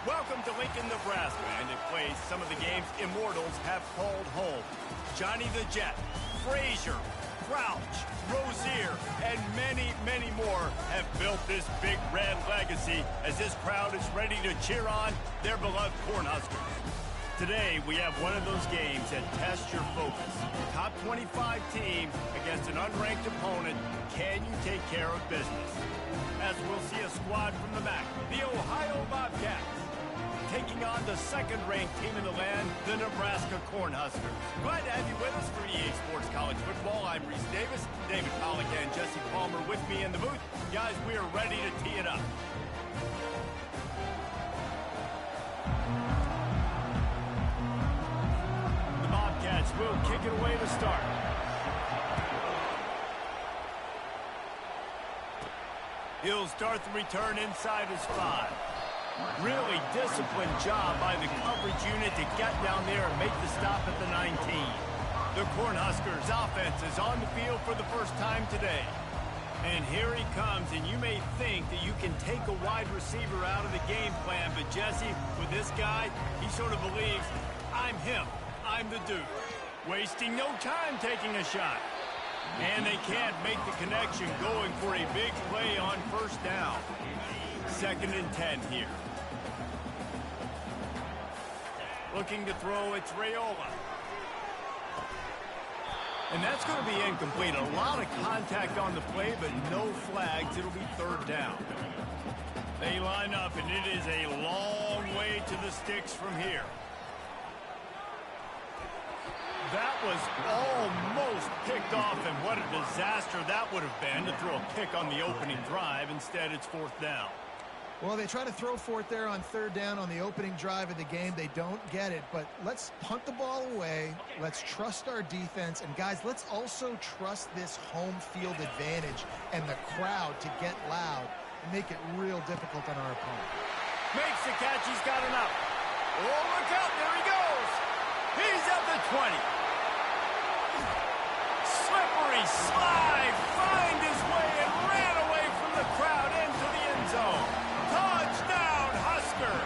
Welcome to Lincoln, Nebraska, and it plays some of the games immortals have called home. Johnny the Jet, Frazier, Crouch, Rozier, and many, many more have built this big red legacy as this crowd is ready to cheer on their beloved Cornhuskers. Today, we have one of those games that tests your focus. Top 25 team against an unranked opponent. Can you take care of business? As we'll see a squad from the MAC, the Ohio Bobcats, taking on the second-ranked team in the land, the Nebraska Cornhuskers. Glad to have you with us for EA Sports College Football. I'm Reese Davis, David Pollack and Jesse Palmer with me in the booth. Guys, we are ready to tee it up. The Bobcats will kick it away to start. He'll start the return inside his 5. Really disciplined job by the coverage unit to get down there and make the stop at the 19. The Cornhuskers offense is on the field for the first time today. And here he comes, and you may think that you can take a wide receiver out of the game plan, but Jesse, with this guy, he sort of believes, I'm him, I'm the dude. Wasting no time taking a shot. And they can't make the connection, going for a big play on first down. 2nd and 10 here. Looking to throw, it's Raiola. And that's going to be incomplete. A lot of contact on the play, but no flags. It'll be 3rd down. They line up, and it is a long way to the sticks from here. That was almost picked off, and what a disaster that would have been to throw a pick on the opening drive. Instead, it's 4th down. Well, they try to throw for it there on 3rd down on the opening drive of the game. They don't get it, but let's punt the ball away. Let's trust our defense. And, guys, let's also trust this home field advantage and the crowd to get loud and make it real difficult on our opponent. Makes the catch. He's got enough. Oh, look out. There he goes. He's at the 20. Slippery slide. Find his way and ran away from the crowd into the end zone. Touchdown, Husker!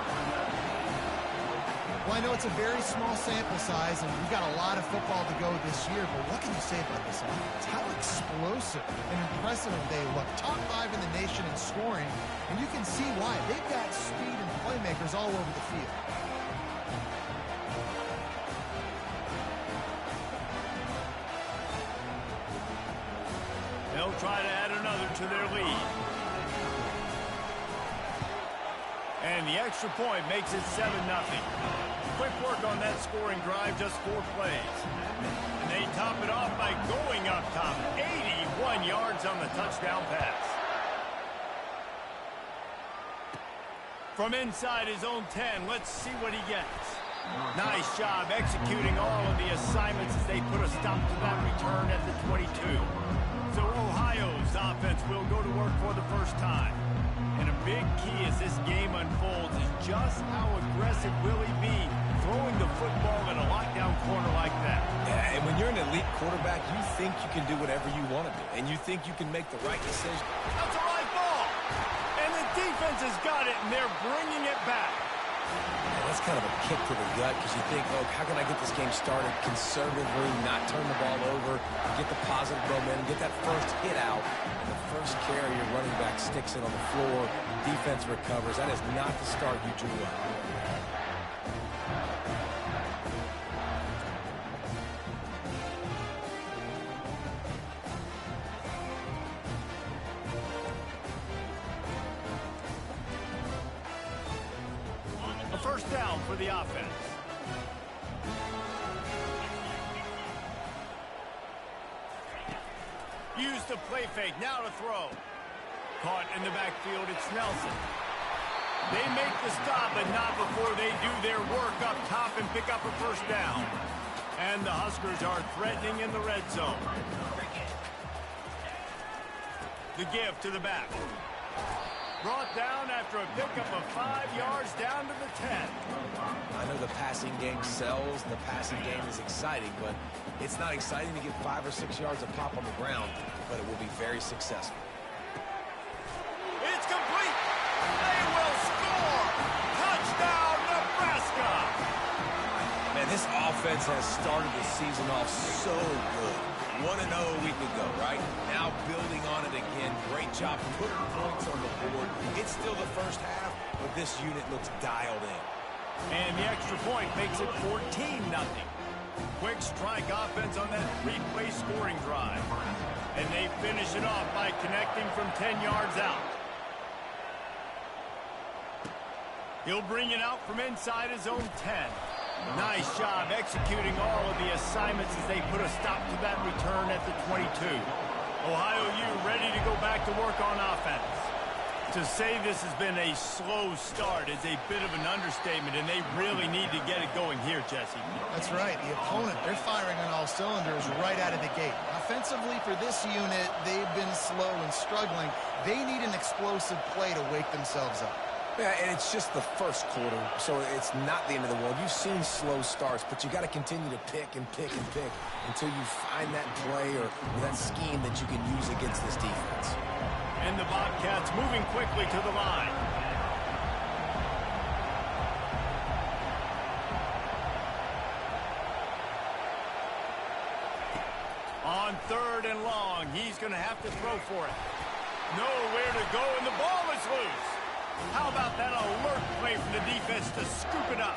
Well, I know it's a very small sample size, and we've got a lot of football to go this year, but what can you say about this offense? How explosive and impressive they look. Top 5 in the nation in scoring, and you can see why. They've got speed and playmakers all over the field. They'll try to add another to their lead. And the extra point makes it 7-0. Quick work on that scoring drive, just 4 plays. And they top it off by going up top. 81 yards on the touchdown pass. From inside his own 10, let's see what he gets. Nice job executing all of the assignments as they put a stop to that return at the 22. So Ohio's offense will go to work for the first time. And a big key as this game unfolds is just how aggressive will he be throwing the football in a lockdown corner like that. Yeah, and when you're an elite quarterback, you think you can do whatever you want to do, and you think you can make the right decision. That's a right ball. And the defense has got it, and they're bringing it back. Yeah, that's kind of a kick to the gut because you think, oh, how can I get this game started conservatively, not turn the ball over, get the positive momentum, get that first hit out. And the first carry, your running back sticks it on the floor, defense recovers. That is not the start you drew up. A first down for the offense. Use the play fake, now to throw. Caught in the backfield, it's Nelson. They make the stop, but not before they do their work up top and pick up a first down. And the Huskers are threatening in the red zone. The give to the back. Brought down after a pickup of 5 yards down to the 10. I know the passing game sells, the passing game is exciting, but it's not exciting to get 5 or 6 yards of pop on the ground, but it will be very successful. It's complete. They will score. Touchdown. defense has started the season off so good. 1-0 a week ago, right? Now building on it again. Great job putting points on the board. It's still the first half, but this unit looks dialed in. And the extra point makes it 14-0. Quick strike offense on that three-play scoring drive. And they finish it off by connecting from 10 yards out. He'll bring it out from inside his own 10. Nice job executing all of the assignments as they put a stop to that return at the 22. Ohio U ready to go back to work on offense. To say this has been a slow start is a bit of an understatement, and they really need to get it going here, Jesse. That's right. The opponent, they're firing on all cylinders right out of the gate. Offensively for this unit, they've been slow and struggling. They need an explosive play to wake themselves up. Yeah, and it's just the first quarter, so it's not the end of the world. You've seen slow starts, but you got to continue to pick and pick and pick until you find that play or that scheme that you can use against this defense. And the Bobcats moving quickly to the line. On 3rd and long, he's going to have to throw for it. Nowhere to go, and the ball is loose. How about that alert play from the defense to scoop it up?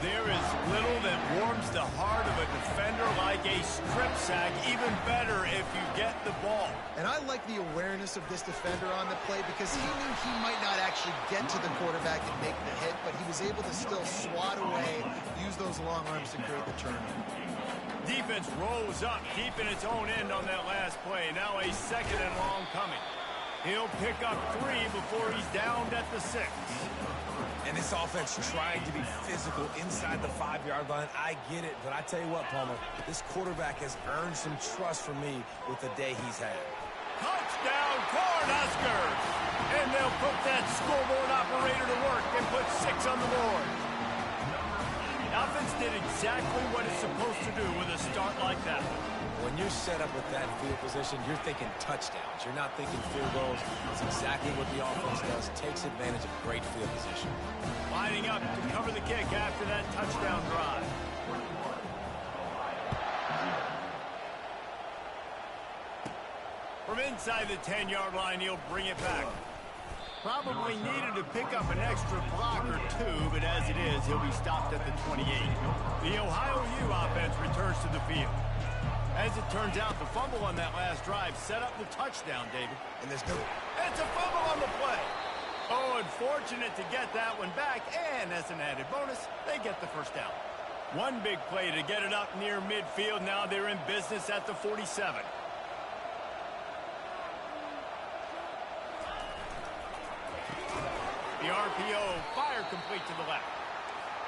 There is little that warms the heart of a defender like a strip sack. Even better if you get the ball. And I like the awareness of this defender on the play because he knew he might not actually get to the quarterback and make the hit, but he was able to still swat away, use those long arms to create the turnover. Defense rolls up, keeping its own end on that last play. Now a 2nd and long coming. He'll pick up 3 before he's downed at the 6. And this offense trying to be physical inside the 5-yard line. I get it, but I tell you what, Palmer, this quarterback has earned some trust from me with the day he's had. Touchdown, Cornhuskers! And they'll put that scoreboard operator to work and put 6 on the board. The offense did exactly what it's supposed to do with a start like that. When you're set up with that field position, you're thinking touchdowns. You're not thinking field goals. It's exactly what the offense does. Takes advantage of great field position. Lining up to cover the kick after that touchdown drive. From inside the 10-yard line, he'll bring it back. Probably needed to pick up an extra block or 2, but as it is, he'll be stopped at the 28. The Ohio U offense returns to the field. As it turns out, the fumble on that last drive set up the touchdown, David. And there's no... It's a fumble on the play. Oh, unfortunate to get that one back, and as an added bonus, they get the first down. One big play to get it up near midfield. Now they're in business at the 47. The RPO, fire complete to the left.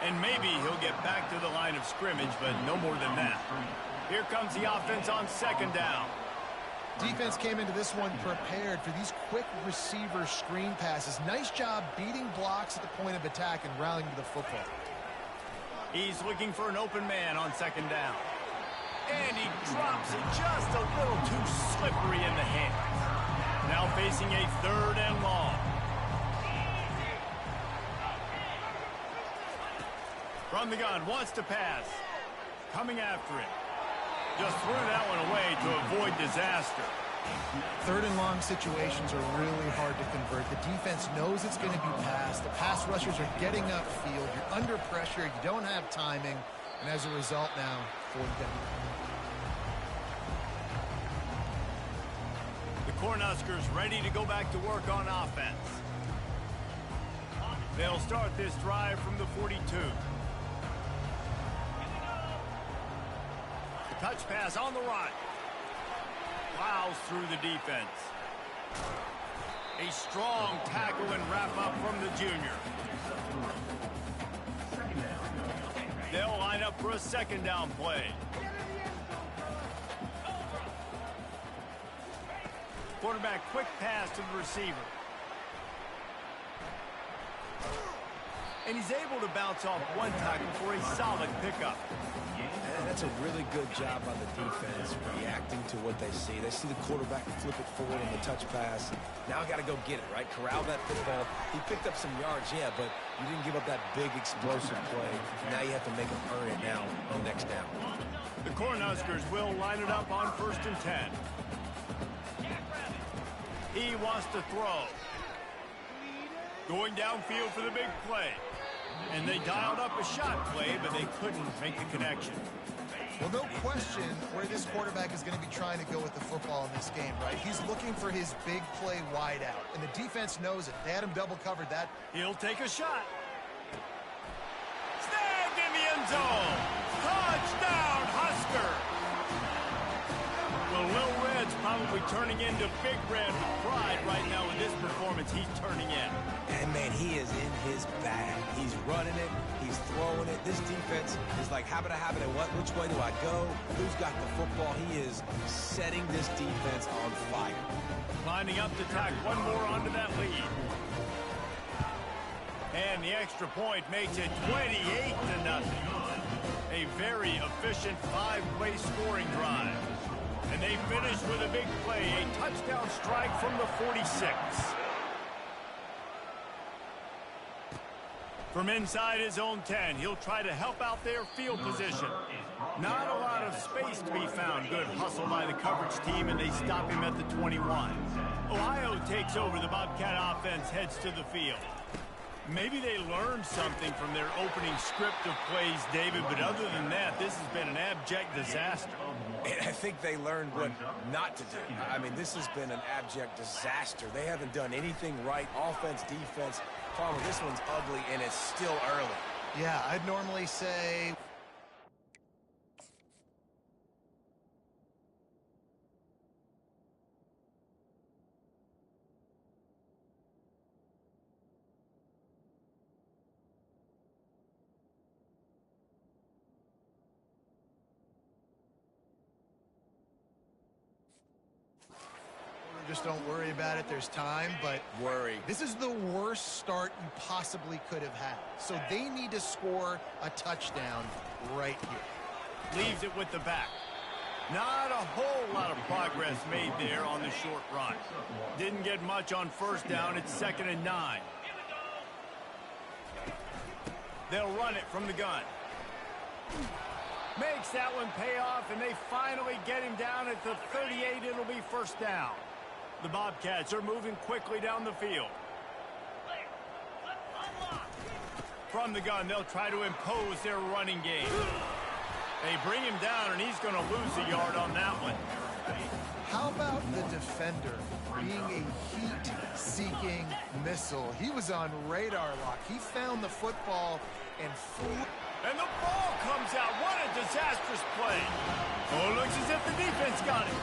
And maybe he'll get back to the line of scrimmage, but no more than that. Here comes the offense on 2nd down. Defense came into this one prepared for these quick receiver screen passes. Nice job beating blocks at the point of attack and rallying to the football. He's looking for an open man on 2nd down. And he drops it just a little too slippery in the hands. Now facing a 3rd and long. From the gun, wants to pass. Coming after it. Just threw that one away to avoid disaster. 3rd and long situations are really hard to convert. The defense knows it's going to be passed. The pass rushers are getting upfield. You're under pressure. You don't have timing. And as a result now, 4th down. The Cornhuskers ready to go back to work on offense. They'll start this drive from the 42. Touch pass on the run. Plows through the defense. A strong tackle and wrap up from the junior. They'll line up for a 2nd down play. Quarterback quick pass to the receiver. And he's able to bounce off one tackle for a solid pickup. And that's a really good job by the defense, reacting to what they see. They see the quarterback flip it forward on the touch pass. Now I got to go get it, right? Corral that football. He picked up some yards, yeah, but you didn't give up that big explosive play. Now you have to make him earn it now on next down. The Cornhuskers will line it up on 1st and 10. He wants to throw. Going downfield for the big play. And they dialed up a shot play, but they couldn't make the connection. Well, no question where this quarterback is going to be trying to go with the football in this game, right? He's looking for his big play wide out, and the defense knows it. They had him double covered that. He'll take a shot. Snagged in the end zone. Touchdown, Husker. Well, Lil Red's probably turning into Big Red with pride right now with this performance he's turning in. And, man, he is in his bag. He's running it. He's throwing it. This defense is like, how about I have it? What? Which way do I go? Who's got the football? He is setting this defense on fire. Lining up to tack one more onto that lead. And the extra point makes it 28-0. A very efficient 5-play scoring drive. And they finish with a big play, a touchdown strike from the 46. From inside his own 10, he'll try to help out their field position. Not a lot of space to be found. Good hustle by the coverage team, and they stop him at the 21. Ohio takes over. The Bobcat offense heads to the field. Maybe they learned something from their opening script of plays, David, but other than that, this has been an abject disaster. And I think they learned what not to do. I mean, this has been an abject disaster. They haven't done anything right. Offense, defense. Palmer, this one's ugly, and it's still early. Yeah, I'd normally say... Just don't worry about it. There's time, but this is the worst start you possibly could have had. So they need to score a touchdown right here. Leaves it with the back. Not a whole lot of progress made there on the short run. Didn't get much on 1st down. It's 2nd and 9. They'll run it from the gun. Makes that one pay off, and they finally get him down at the 38. It'll be 1st down. The Bobcats are moving quickly down the field. From the gun, they'll try to impose their running game. They bring him down, and he's going to lose a yard on that one. How about the defender being a heat-seeking missile? He was on radar lock. He found the football and flew. And the ball comes out. What a disastrous play. Oh, looks as if the defense got it.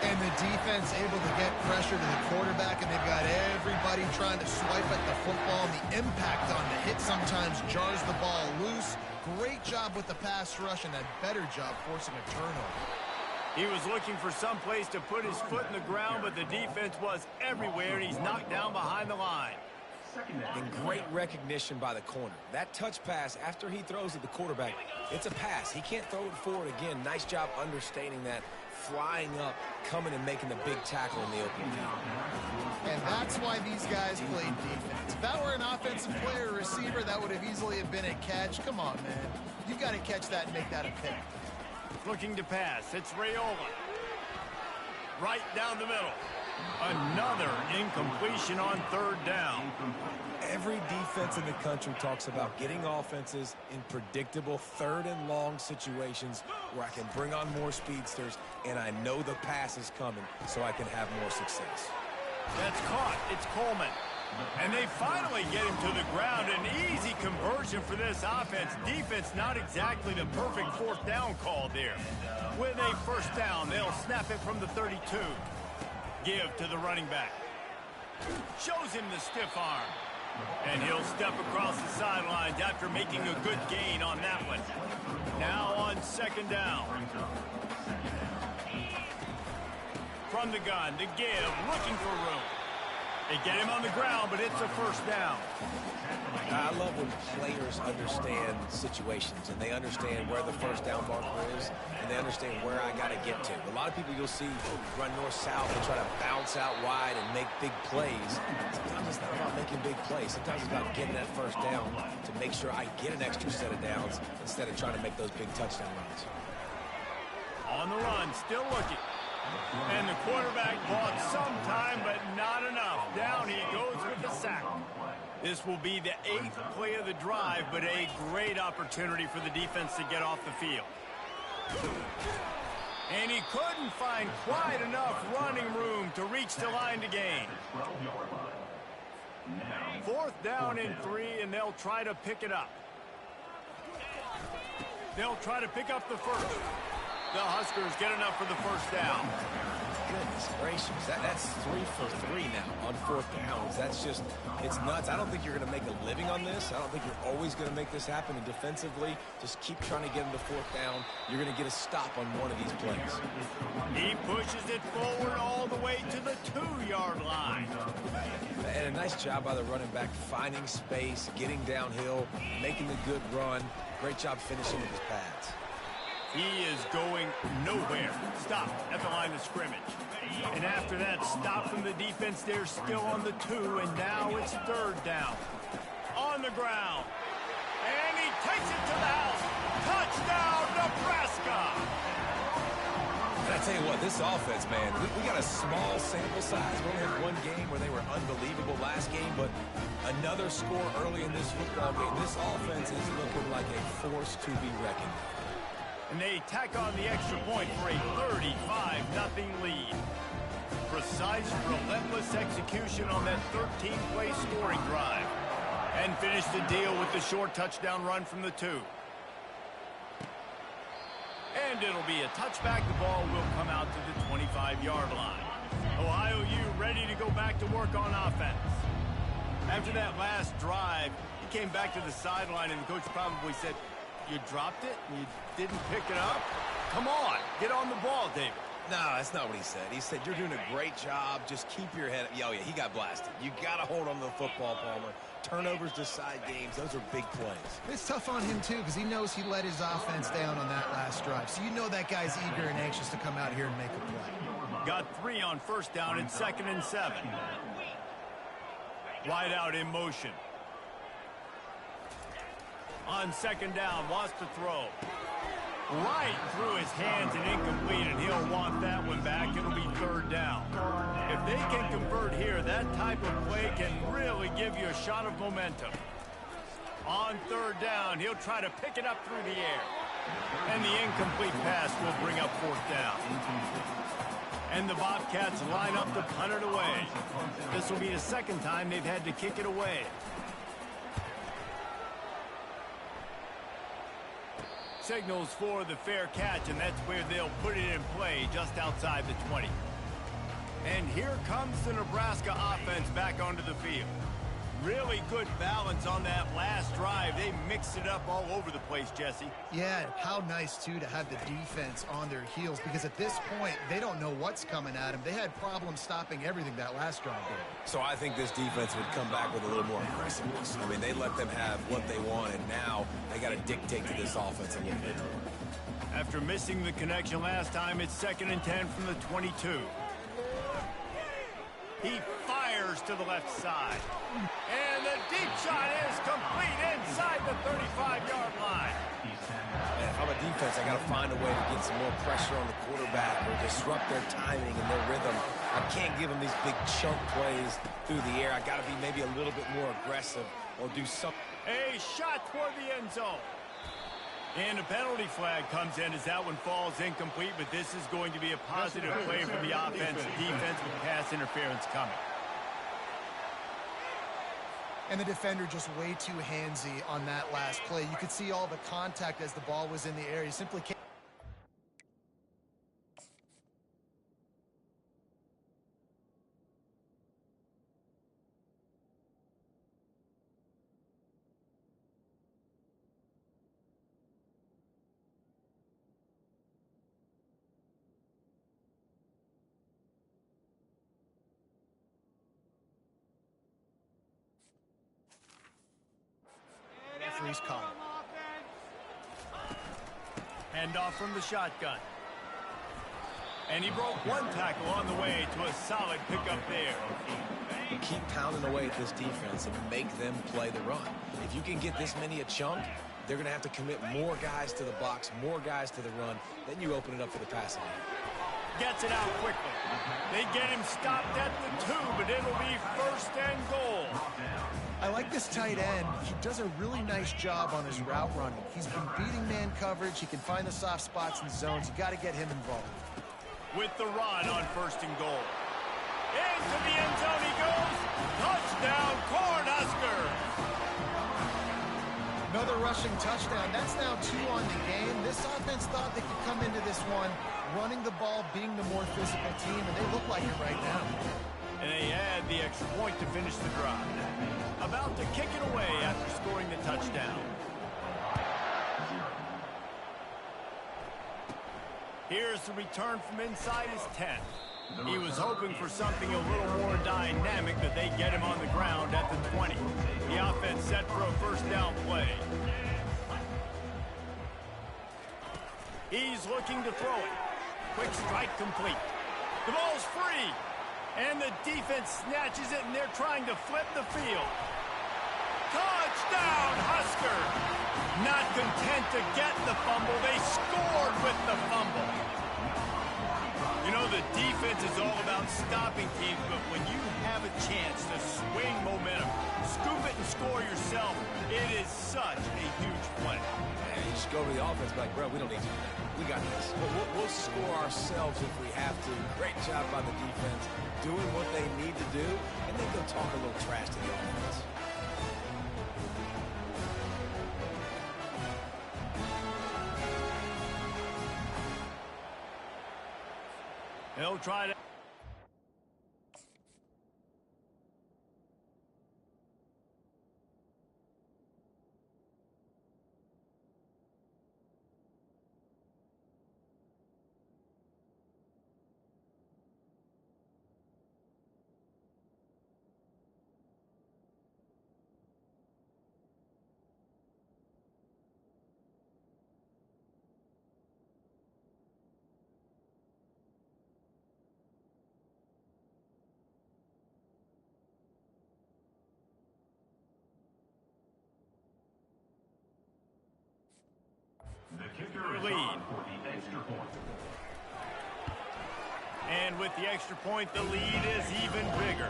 And the defense able to get pressure to the quarterback, and they've got everybody trying to swipe at the football. And the impact on the hit sometimes jars the ball loose. Great job with the pass rush, and a better job forcing a turnover. He was looking for some place to put his foot in the ground, but the defense was everywhere, and he's knocked down behind the line. And great recognition by the corner. That touch pass, after he throws at the quarterback, it's a pass. He can't throw it forward again. Nice job understanding that. Flying up, coming and making the big tackle in the open field. And that's why these guys played defense. If that were an offensive player or receiver, that would have easily have been a catch. Come on, man. You got to catch that and make that a pick. Looking to pass. It's Raiola. Right down the middle. Another incompletion on 3rd down. Every defense in the country talks about getting offenses in predictable 3rd and long situations where I can bring on more speedsters and I know the pass is coming so I can have more success. That's caught. It's Coleman. And they finally get him to the ground. An easy conversion for this offense. Defense not exactly the perfect 4th down call there. With a 1st down, they'll snap it from the 32. Give to the running back. Shows him the stiff arm. And he'll step across the sidelines after making a good gain on that one. Now on 2nd down. From the gun, the give, looking for room. They get him on the ground, but it's a 1st down. I love when players understand situations and they understand where the first down marker is and they understand where I got to get to. A lot of people you'll see run north-south and try to bounce out wide and make big plays. Sometimes it's not about making big plays. Sometimes it's about getting that first down to make sure I get an extra set of downs instead of trying to make those big touchdown runs. On the run, still looking. And the quarterback bought some time, but not enough. Down he goes with the sack. This will be the 8th play of the drive, but a great opportunity for the defense to get off the field. And he couldn't find quite enough running room to reach the line to gain. 4th down and 3, and they'll try to pick it up. They'll try to pick up the first. The Huskers get enough for the first down. Goodness gracious. That's 3 for 3 now on 4th downs. That's just, it's nuts. I don't think you're going to make a living on this. I don't think you're always going to make this happen. And defensively, just keep trying to get them to 4th down. You're going to get a stop on one of these plays. He pushes it forward all the way to the 2-yard line. And a nice job by the running back, finding space, getting downhill, making a good run. Great job finishing with his pads. He is going nowhere. Stop at the line of scrimmage. And after that stop from the defense, they're still on the 2, and now it's 3rd down. On the ground. And he takes it to the house. Touchdown, Nebraska! And I tell you what, this offense, man, we got a small sample size. We only had one game where they were unbelievable last game, but another score early in this football game. This offense is looking like a force to be reckoned with. And they tack on the extra point for a 35-0 lead. Precise, relentless execution on that 13-play scoring drive. And finish the deal with the short touchdown run from the 2. And it'll be a touchback. The ball will come out to the 25-yard line. Ohio U ready to go back to work on offense. After that last drive, he came back to the sideline, and the coach probably said, "You dropped it and you didn't pick it up? Come on, get on the ball, David." No, that's not what he said. He said, "You're doing a great job. Just keep your head up." Oh, yeah, he got blasted. You got to hold on to the football, Palmer. Turnovers decide games. Those are big plays. It's tough on him, too, because he knows he let his offense down on that last drive. So you know that guy's eager and anxious to come out here and make a play. Got 3 on 1st down and 2nd and 7. Wide out in motion. On 2nd down, wants to throw. Right through his hands and incomplete, and he'll want that one back. It'll be 3rd down. If they can convert here, that type of play can really give you a shot of momentum. On 3rd down, he'll try to pick it up through the air. And the incomplete pass will bring up 4th down. And the Bobcats line up to punt it away. This will be the 2nd time they've had to kick it away. Signals for the fair catch, and that's where they'll put it in play, just outside the 20. And here comes the Nebraska offense back onto the field. Really good balance on that last drive. They mixed it up all over the place, Jesse. Yeah, how nice, too, to have the defense on their heels, because at this point, they don't know what's coming at them. They had problems stopping everything that last drive did. So I think this defense would come back with a little more aggressiveness. I mean, they let them have what they want, and now they got to dictate to this offense a little bit. After missing the connection last time, it's 2nd and 10 from the 22. He fires to the left side. And the deep shot is complete inside the 35-yard line. Man, if I'm a defense, I got to find a way to get some more pressure on the quarterback or disrupt their timing and their rhythm. I can't give them these big chunk plays through the air. I got to be maybe a little bit more aggressive or do something. A shot toward the end zone. And a penalty flag comes in as that one falls incomplete, but this is going to be a positive play for the offense. Defense with pass interference coming. And the defender just way too handsy on that last play. You could see all the contact as the ball was in the air. He simply can't. he's caught it. Hand off from the shotgun. And he broke one tackle on the way to a solid pickup there. Keep pounding away at this defense and make them play the run. If you can get this many a chunk, they're going to have to commit more guys to the box, more guys to the run. Then you open it up for the passing game. Gets it out quickly. They get him stopped at the 2, but it'll be first and goal. I like this tight end. He does a really nice job on his route running. He's been beating man coverage. He can find the soft spots in zones. You got to get him involved. With the run on first and goal. Into the end zone he goes. Touchdown, Cornhuskers. Another rushing touchdown. That's now 2 on the game. This offense thought they could come into this one running the ball, being the more physical team, and they look like it right now. And they add the extra point to finish the drive. About to kick it away after scoring the touchdown. Here's the return from inside his 10. He was hoping for something a little more dynamic, that they get him on the ground at the 20. The offense set for a first down play. He's looking to throw it. Quick strike complete. The ball's free. And the defense snatches it, and they're trying to flip the field. Touchdown, Husker! Not content to get the fumble, they scored with the fumble. You know, the defense is all about stopping teams, but when you have a chance to swing momentum, scoop it and score yourself, it is such a huge play. Yeah, you just go to the offense like, bro, we don't need to do that. We got this. We'll score ourselves if we have to. Great job by the defense, doing what they need to do, and then go talk a little trash to the offense. He'll try to... lead. And with the extra point, the lead is even bigger.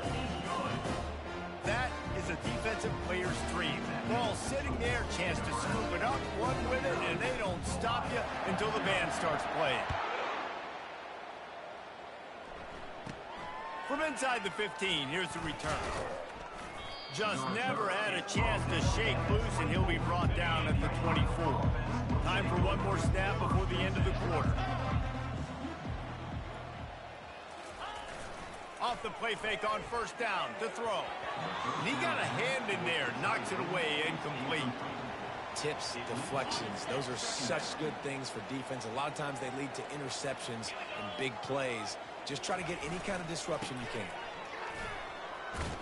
That is a defensive player's dream. Ball sitting there, chance to scoop it up, run with it, and they don't stop you until the band starts playing. From inside the 15, here's the return. Just never had a chance to shake loose, and he'll be brought down at the 24. Time for one more snap before the end of the quarter. Off the play fake on first down to throw. And he got a hand in there, knocks it away, incomplete. Tips, deflections, those are such good things for defense. A lot of times they lead to interceptions and big plays. Just try to get any kind of disruption you can.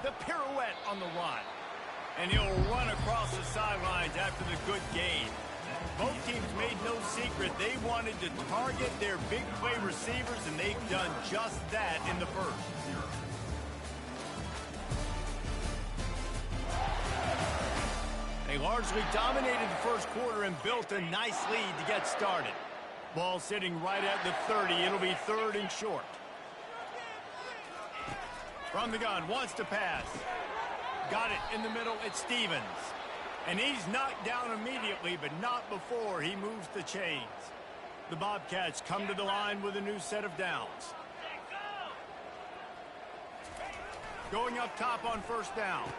The pirouette on the run. And he'll run across the sidelines after the good gain. Both teams made no secret they wanted to target their big play receivers, and they've done just that in the first. They largely dominated the first quarter and built a nice lead to get started. Ball sitting right at the 30. It'll be third and short. From the gun, wants to pass. Got it in the middle, it's Stevens. And he's knocked down immediately, but not before he moves the chains. The Bobcats come to the line with a new set of downs. Going up top on first down.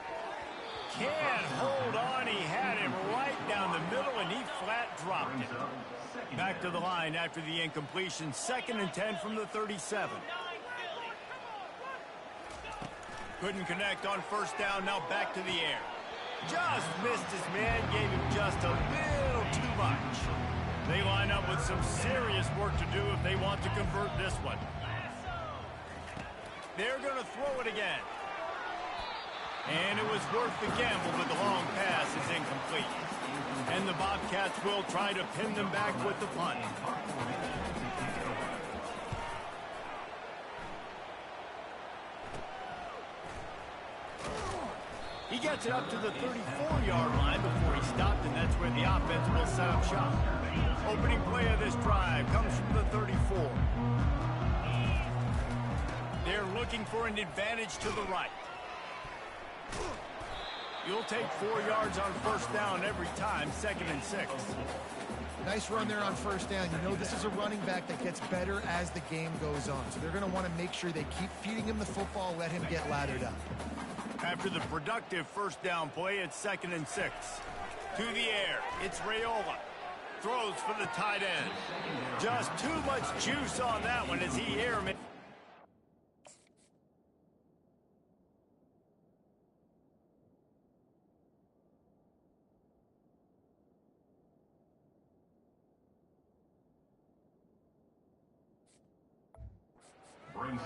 Can't hold on. He had him right down the middle, and he flat dropped it. Back to the line after the incompletion. 2nd and 10 from the 37. Couldn't connect on first down. Now back to the air. Just missed his man. Gave him just a little too much. They line up with some serious work to do if they want to convert this one. They're going to throw it again. And it was worth the gamble, but the long pass is incomplete. Bobcats will try to pin them back with the punt. He gets it up to the 34-yard line before he stopped, and that's where the offense will set up shop. Opening play of this drive comes from the 34. They're looking for an advantage to the right. You'll take 4 yards on first down every time, 2nd and 6. Nice run there on first down. You know this is a running back that gets better as the game goes on. So they're going to want to make sure they keep feeding him the football, let him get lathered up. After the productive first down play, it's 2nd and 6. To the air, it's Raiola. Throws for the tight end. Just too much juice on that one as he airman.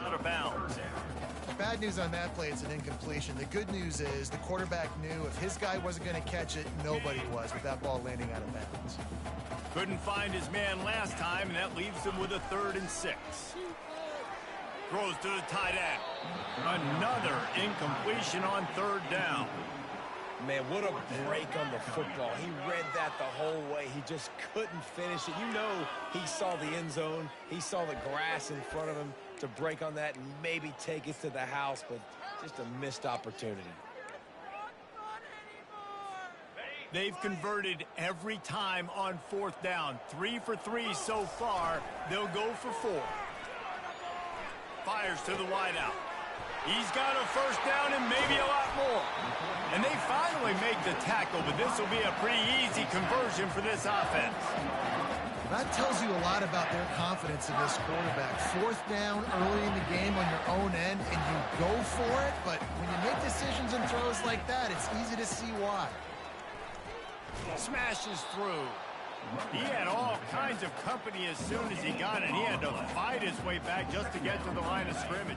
Out of bounds. The bad news on that play, it's an incompletion. The good news is the quarterback knew if his guy wasn't going to catch it, nobody was with that ball landing out of bounds. Couldn't find his man last time, and that leaves him with a 3rd and 6. Throws to the tight end. Another incompletion on 3rd down. Man, what a break on the football. He read that the whole way. He just couldn't finish it. You know he saw the end zone. He saw the grass in front of him to break on that and maybe take it to the house, but just a missed opportunity. They've converted every time on 4th down. 3 for 3 so far. They'll go for 4. Fires to the wideout. He's got a first down and maybe a lot more. And they finally make the tackle, but this will be a pretty easy conversion for this offense. That tells you a lot about their confidence in this quarterback. 4th down early in the game on your own end, and you go for it, but when you make decisions and throws like that, it's easy to see why. Smashes through. He had all kinds of company as soon as he got it. He had to fight his way back just to get to the line of scrimmage.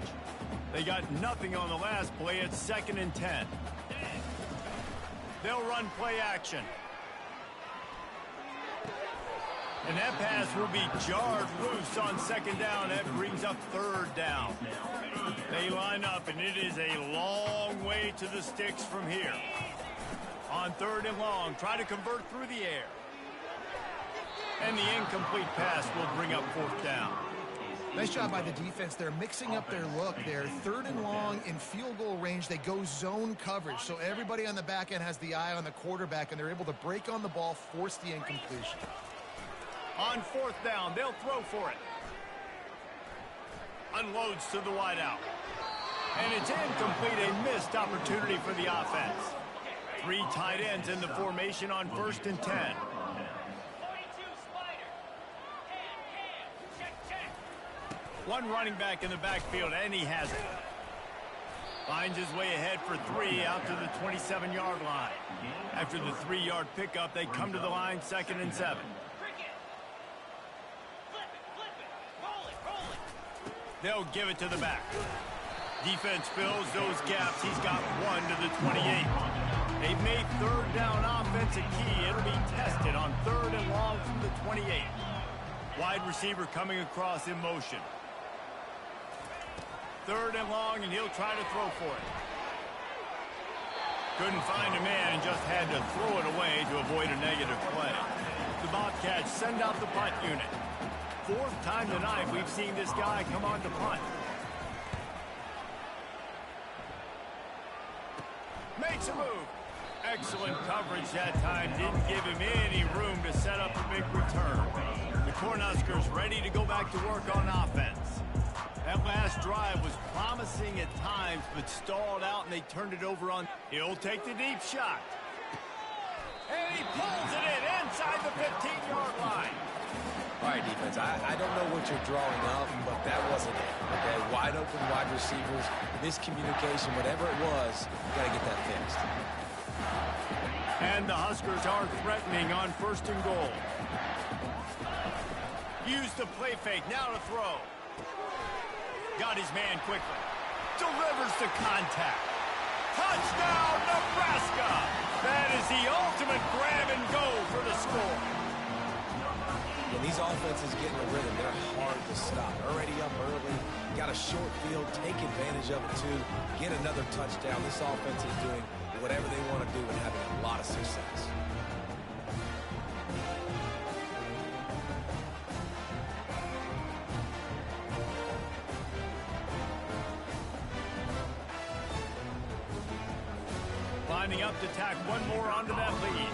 They got nothing on the last play. It's 2nd and 10. They'll run play action. And that pass will be jarred loose on 2nd down. That brings up 3rd down. They line up, and it is a long way to the sticks from here. On 3rd and long, try to convert through the air. And the incomplete pass will bring up 4th down. Nice job by the defense. They're mixing up their look there. 3rd and long in field goal range. They go zone coverage. So everybody on the back end has the eye on the quarterback, and they're able to break on the ball, force the incompletion. On 4th down, they'll throw for it. Unloads to the wideout. And it's incomplete, a missed opportunity for the offense. 3 tight ends in the formation on 1st and 10. One running back in the backfield, and he has it. Finds his way ahead for 3 out to the 27-yard line. After the 3-yard pickup, they come to the line, 2nd and 7. They'll give it to the back. Defense fills those gaps. He's got 1 to the 28. They've made 3rd down offense a key. It'll be tested on 3rd and long from the 28. Wide receiver coming across in motion. 3rd and long, and he'll try to throw for it. Couldn't find a man and just had to throw it away to avoid a negative play. The Bobcats send out the punt unit. 4th time tonight we've seen this guy come on to punt. Makes a move. Excellent coverage that time. Didn't give him any room to set up a big return. The Cornhuskers ready to go back to work on offense. That last drive was promising at times, but stalled out, and they turned it over on. He'll take the deep shot. And he pulls it in inside the 15-yard line. All right, defense, I don't know what you're drawing up, but that wasn't it. Okay, wide open wide receivers, miscommunication, whatever it was, you got to get that fixed. And the Huskers are threatening on 1st and goal. Use the play fake, now to throw. Got his man quickly. Delivers the contact. Touchdown, Nebraska! That is the ultimate grab and go for the score. When these offenses get in a rhythm, they're hard to stop. Already up early, got a short field, take advantage of it too, get another touchdown. This offense is doing whatever they want to do and having a lot of success. Lining up to tack one more onto that lead.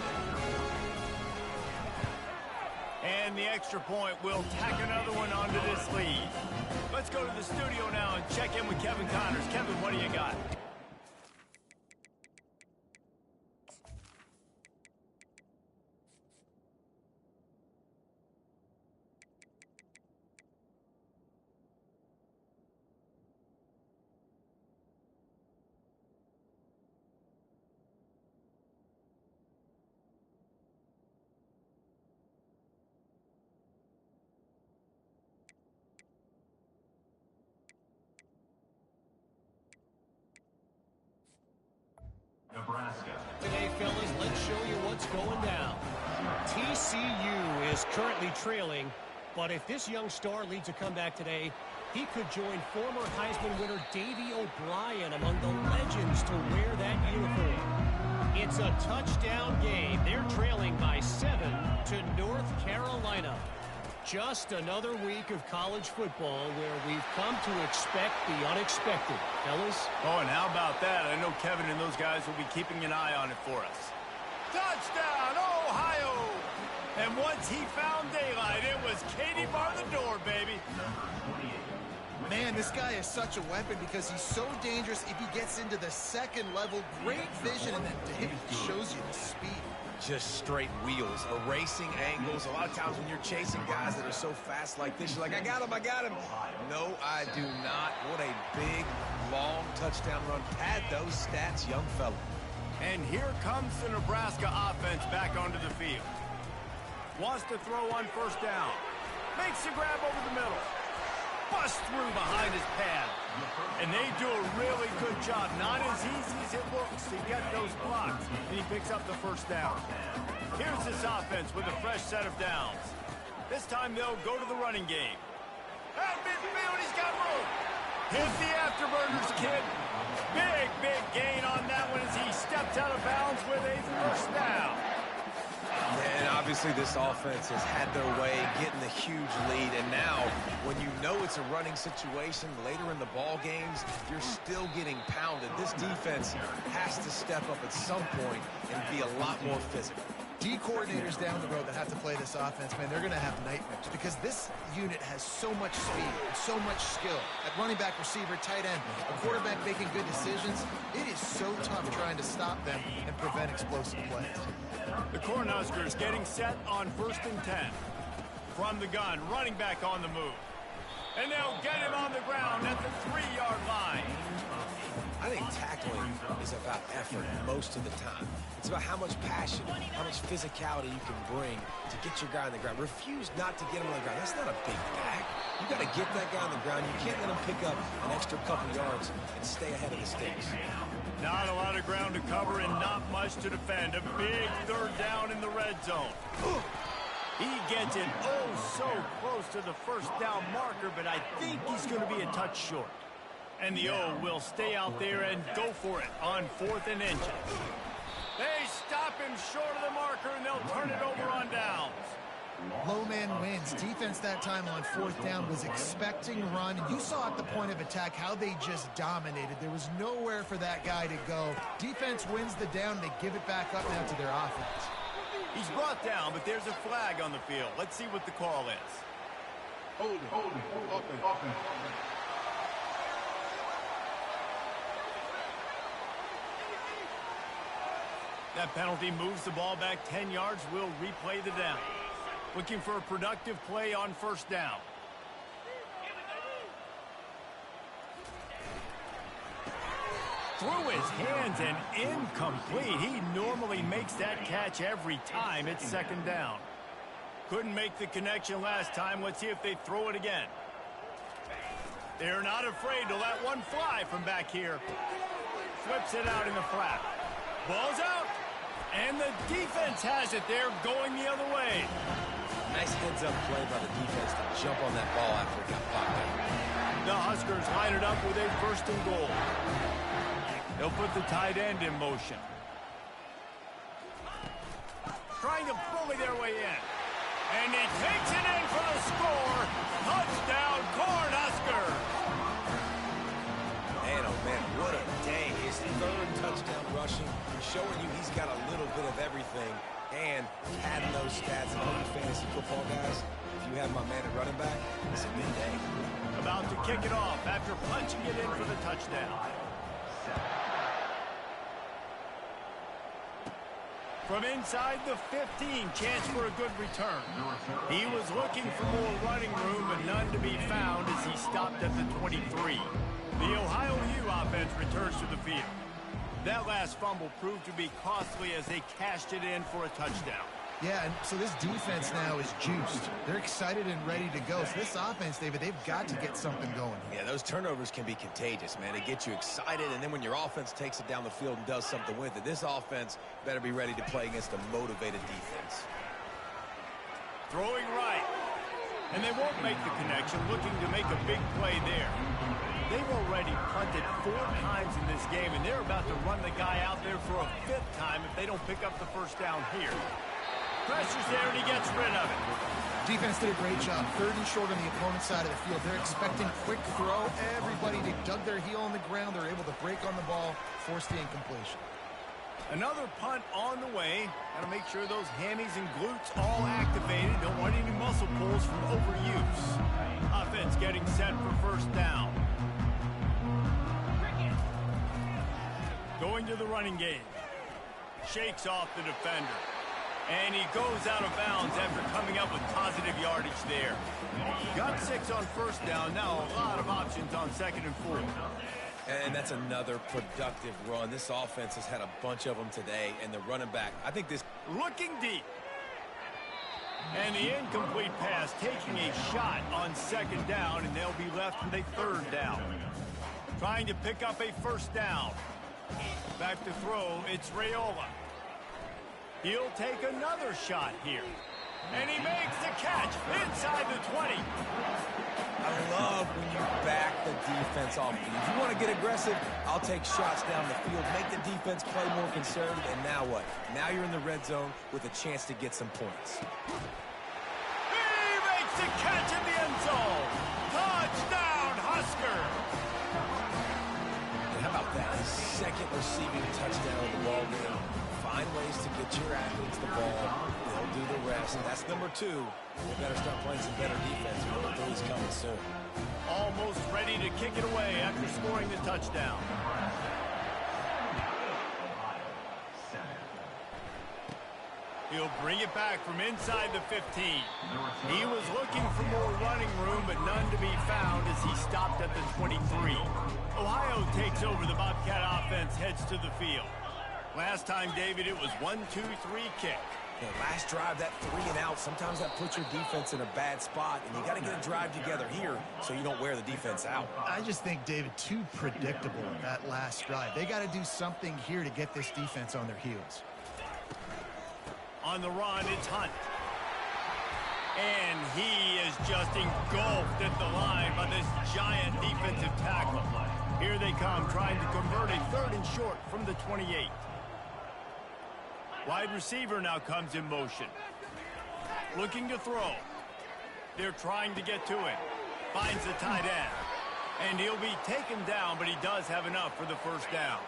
And the extra point will tack another one onto this lead. Let's go to the studio now and check in with Kevin Connors. Kevin, what do you got? Nebraska. Today, fellas, let's show you what's going down. TCU is currently trailing, but if this young star leads a comeback today, he could join former Heisman winner Davey O'Brien among the legends to wear that uniform. It's a touchdown game. They're trailing by 7 to North Carolina. Just another week of college football where we've come to expect the unexpected. Fellas? Oh, and how about that? I know Kevin and those guys will be keeping an eye on it for us. Touchdown, Ohio! And once he found daylight, it was Katie bar the door, baby. Man, this guy is such a weapon because he's so dangerous if he gets into the second level. Great vision, and then to him, he shows you the speed. Just straight wheels, erasing angles. A lot of times when you're chasing guys that are so fast like this, you're like, I got him, I got him. No, I do not. What a big, long touchdown run. Pad those stats, young fella. And here comes the Nebraska offense back onto the field. Wants to throw on first down. Makes the grab over the middle. Bust through behind his pad. And they do a really good job. Not as easy as it looks to get those blocks. And he picks up the first down. Here's this offense with a fresh set of downs. This time they'll go to the running game. At midfield, he's got room. Hit the afterburners, kid. Big gain on that one as he stepped out of bounds with a first down. And obviously this offense has had their way, getting the huge lead. And now, when you know it's a running situation later in the ball games, you're still getting pounded. This defense has to step up at some point and be a lot more physical. D coordinators down the road that have to play this offense, man, they're going to have nightmares because this unit has so much speed and so much skill. At running back, receiver, tight end, a quarterback making good decisions, it is so tough trying to stop them and prevent explosive plays. The Cornhuskers getting set on 1st and 10. From the gun, running back on the move. And they'll get him on the ground at the 3-yard line. I think tackling is about effort most of the time. It's about how much passion, how much physicality you can bring to get your guy on the ground. Refuse not to get him on the ground. That's not a big back. You got to get that guy on the ground. You can't let him pick up an extra couple yards and stay ahead of the sticks. Not a lot of ground to cover and not much to defend. A big third down in the red zone. He gets it so close to the first down marker, but I think he's going to be a touch short. And the O will stay out there and go for it on 4th and inches. They stop him short of the marker, and they'll turn it over on downs. Low man wins. Defense that time on 4th down was expecting run. You saw at the point of attack how they just dominated. There was nowhere for that guy to go. Defense wins the down. They give it back up now to their offense. He's brought down, but there's a flag on the field. Let's see what the call is. Hold it. That penalty moves the ball back 10 yards. We'll replay the down. Looking for a productive play on 1st down. Through his hands and incomplete. He normally makes that catch every time. It's 2nd down. Couldn't make the connection last time. Let's see if they throw it again. They're not afraid to let one fly from back here. Flips it out in the flat. Ball's out. And the defense has it there going the other way. Nice heads-up play by the defense to jump on that ball after it got popped out. The Huskers line it up with a 1st and goal. They'll put the tight end in motion. Trying to bully their way in. And he takes it in for the score. Touchdown, Cornhuskers! Man, oh man, what a day. His 3rd touchdown rushing, showing you he's got a little bit of everything. And adding those stats, and all you fantasy football guys, if you have my man at running back, it's a good day. About to kick it off after punching it in for the touchdown. From inside the 15, chance for a good return. He was looking for more running room, but none to be found as he stopped at the 23. The Ohio U offense returns to the field. That last fumble proved to be costly as they cashed it in for a touchdown. Yeah, and so this defense now is juiced. They're excited and ready to go. So this offense, David, they've got to get something going. Yeah, those turnovers can be contagious, man. They get you excited, and then when your offense takes it down the field and does something with it, this offense better be ready to play against a motivated defense. Throwing right. And they won't make the connection, looking to make a big play there. They've already punted 4 times in this game, and they're about to run the guy out there for a 5th time if they don't pick up the 1st down here. Pressure's there, and he gets rid of it. Defense did a great job. 3rd and short on the opponent's side of the field. They're expecting quick throw. Everybody, they dug their heel on the ground. They're able to break on the ball, force the incompletion. Another punt on the way. Got to make sure those hammies and glutes all activated. Don't want any muscle pulls from overuse. Offense getting set for 1st down. Going to the running game. Shakes off the defender. And he goes out of bounds after coming up with positive yardage there. Got 6 on 1st down. Now a lot of options on 2nd and 4. And that's another productive run. This offense has had a bunch of them today, and the running back, I think this... Looking deep. And the incomplete pass taking a shot on 2nd down, and they'll be left with a 3rd down. Trying to pick up a 1st down. Back to throw, it's Raiola. He'll take another shot here. And he makes the catch inside the 20. I love when you back the defense off. If you want to get aggressive, I'll take shots down the field, make the defense play more conservative, and now what? Now you're in the red zone with a chance to get some points. He makes the catch in the end zone. Touchdown, Husker. And how about that? His 2nd receiving touchdown of the ball game. Find ways to get your athletes the ball. They'll do the rest. That's number 2. They better start playing some better defense. Number 3 is coming soon. Almost ready to kick it away after scoring the touchdown. He'll bring it back from inside the 15. He was looking for more running room, but none to be found as he stopped at the 23. Ohio takes over. The Bobcat offense heads to the field. Last time, David, it was 1-2-3 kick. Yeah, last drive, that 3 and out, sometimes that puts your defense in a bad spot, and you got to get a drive together here so you don't wear the defense out. I just think, David, too predictable that last drive. They got to do something here to get this defense on their heels. On the run, it's Hunt. And he is just engulfed at the line by this giant defensive tackle. Here they come, trying to convert a 3rd and short from the 28. Wide receiver now comes in motion. Looking to throw. They're trying to get to him. Finds the tight end. And he'll be taken down, but he does have enough for the 1st down.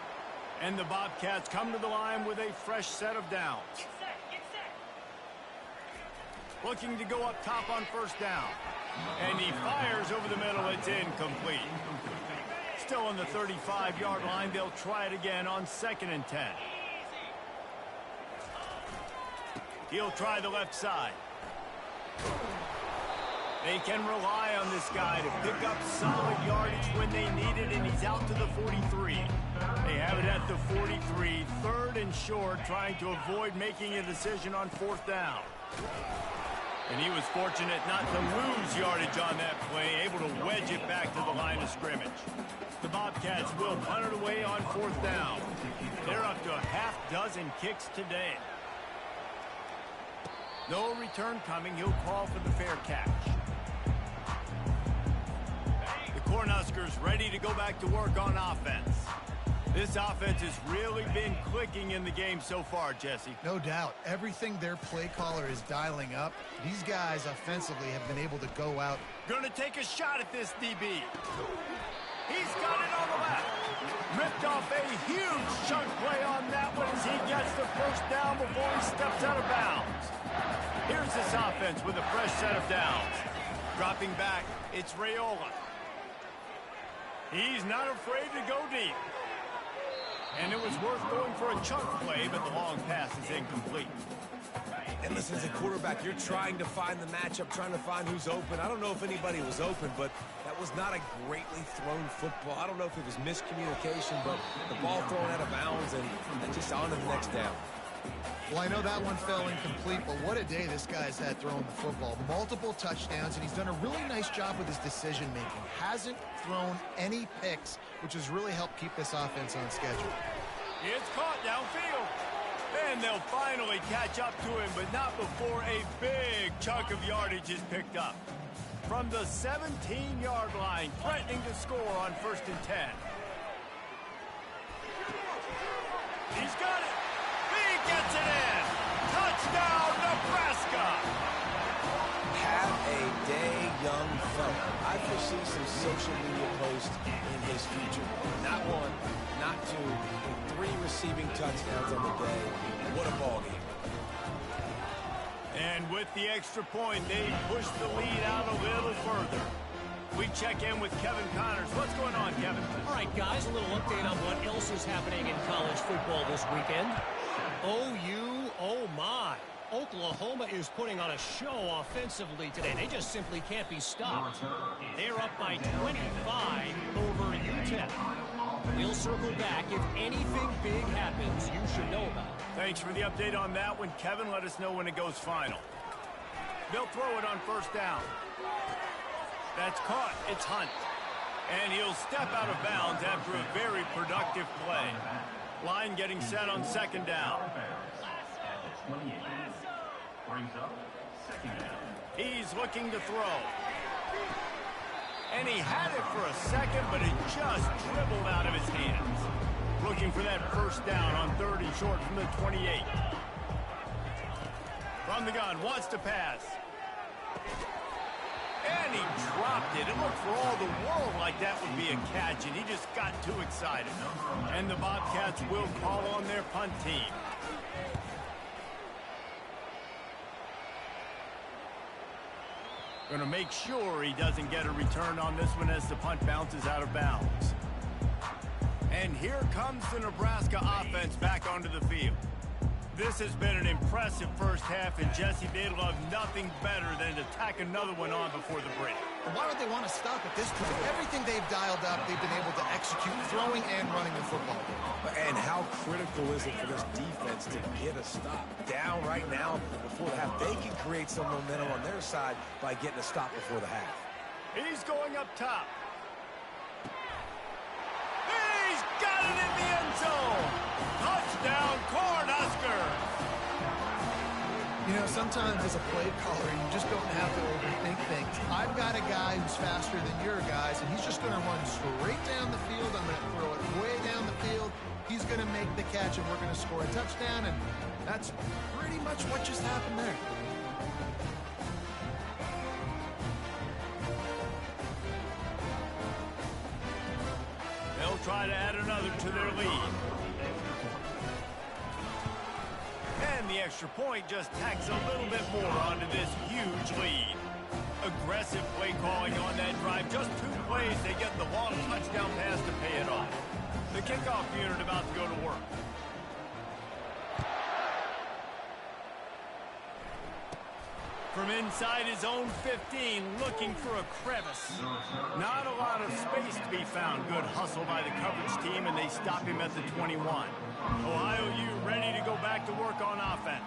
And the Bobcats come to the line with a fresh set of downs. Looking to go up top on 1st down. And he fires over the middle. It's incomplete. Still on the 35-yard line. They'll try it again on 2nd and 10. He'll try the left side. They can rely on this guy to pick up solid yardage when they need it, and he's out to the 43. They have it at the 43, 3rd and short, trying to avoid making a decision on 4th down. And he was fortunate not to lose yardage on that play, able to wedge it back to the line of scrimmage. The Bobcats will punt it away on 4th down. They're up to a half dozen kicks today. No return coming. He'll call for the fair catch. The Cornhuskers ready to go back to work on offense. This offense has really been clicking in the game so far, Jesse. No doubt. Everything their play caller is dialing up, these guys offensively have been able to go out. Gonna take a shot at this DB. He's got it on the left. Ripped off a huge chunk play on that one as he gets the first down before he steps out of bounds. Here's this offense with a fresh set of downs. Dropping back, it's Raiola. He's not afraid to go deep. And it was worth going for a chunk play, but the long pass is incomplete. And listen, as a quarterback, you're trying to find the matchup, trying to find who's open. I don't know if anybody was open, but that was not a greatly thrown football. I don't know if it was miscommunication, but the ball thrown out of bounds and just on to the next down. Well, I know that one fell incomplete, but what a day this guy's had throwing the football. Multiple touchdowns, and he's done a really nice job with his decision-making. Hasn't thrown any picks, which has really helped keep this offense on schedule. It's caught downfield. And they'll finally catch up to him, but not before a big chunk of yardage is picked up. From the 17-yard line, threatening to score on 1st and 10. He's got it. He gets it in. Touchdown, Nebraska. Have a day, young fella. I foresee some social media posts in his future. Not one, not two, but 3 receiving touchdowns on the day. What a ball game. And with the extra point, they push the lead out a little further. We check in with Kevin Connors. What's going on, Kevin? All right, guys, a little update on what else is happening in college football this weekend. OU, oh my. Oklahoma is putting on a show offensively today. They just simply can't be stopped. They're up by 25 over UTEP. We'll circle back. If anything big happens, you should know about it. Thanks for the update on that one, Kevin. Let us know when it goes final. They'll throw it on 1st down. That's caught. It's Hunt. And he'll step out of bounds after a very productive play. Line getting set on 2nd down. He's looking to throw. And he had it for a second, but it just dribbled out of his hands. Looking for that 1st down on 3rd and short from the 28. From the gun, wants to pass. And he dropped it. It looked for all the world like that would be a catch, and he just got too excited. And the Bobcats will call on their punt team. Going to make sure he doesn't get a return on this one as the punt bounces out of bounds. And here comes the Nebraska offense back onto the field. This has been an impressive first half, and Jesse, they'd love nothing better than to tack another one on before the break. And why would they want to stop at this point? Everything they've dialed up, they've been able to execute throwing and running the football. And how critical is it for this defense to get a stop? Down right now before the half. They can create some momentum on their side by getting a stop before the half. He's going up top. He's got it in the end zone. Touchdown, Cornhuskers. You know, sometimes as a play caller, you just don't have to overthink things. I've got a guy who's faster than your guys, and he's just going to run straight down the field. I'm going to throw it way down the field. He's going to make the catch, and we're going to score a touchdown, and that's pretty much what just happened there. They'll try to add another to their lead. And the extra point just tacks a little bit more onto this huge lead. Aggressive play calling on that drive. Just 2 plays, they get the long touchdown pass to pay it off. The kickoff unit about to go to work. From inside his own 15, looking for a crevice. Not a lot of space to be found. Good hustle by the coverage team, and they stop him at the 21. Ohio U ready to go back to work on offense.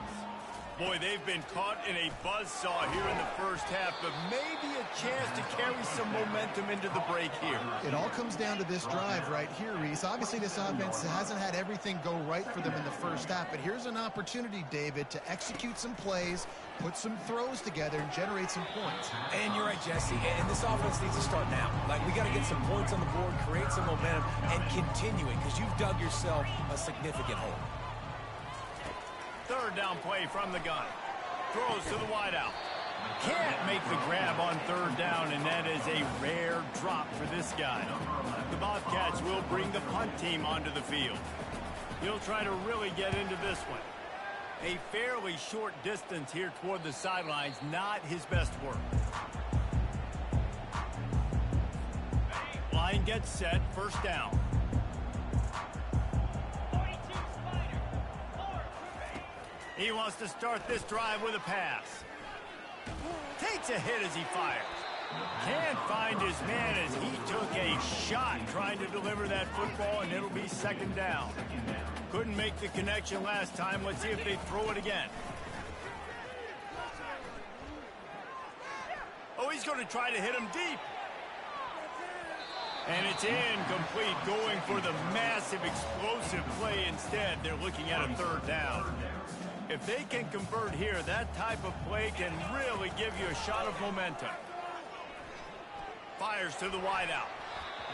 Boy, they've been caught in a buzzsaw here in the first half, but maybe a chance to carry some momentum into the break here. It all comes down to this drive right here, Reese. Obviously, this offense hasn't had everything go right for them in the first half, but here's an opportunity, David, to execute some plays, put some throws together, and generate some points. And you're right, Jesse. And this offense needs to start now. Like, we got to get some points on the board, create some momentum, and continue it, because you've dug yourself a significant hole. Third down play from the gun. Throws to the wideout. Can't make the grab on third down, and that is a rare drop for this guy. The Bobcats will bring the punt team onto the field. He'll try to really get into this one. A fairly short distance here toward the sidelines, not his best work. Line gets set, first down. He wants to start this drive with a pass. Takes a hit as he fires. Can't find his man as he took a shot trying to deliver that football, and it'll be second down. Couldn't make the connection last time. Let's see if they throw it again. Oh, he's going to try to hit him deep. And it's incomplete, going for the massive explosive play instead. They're looking at a third down. If they can convert here, that type of play can really give you a shot of momentum. Fires to the wideout.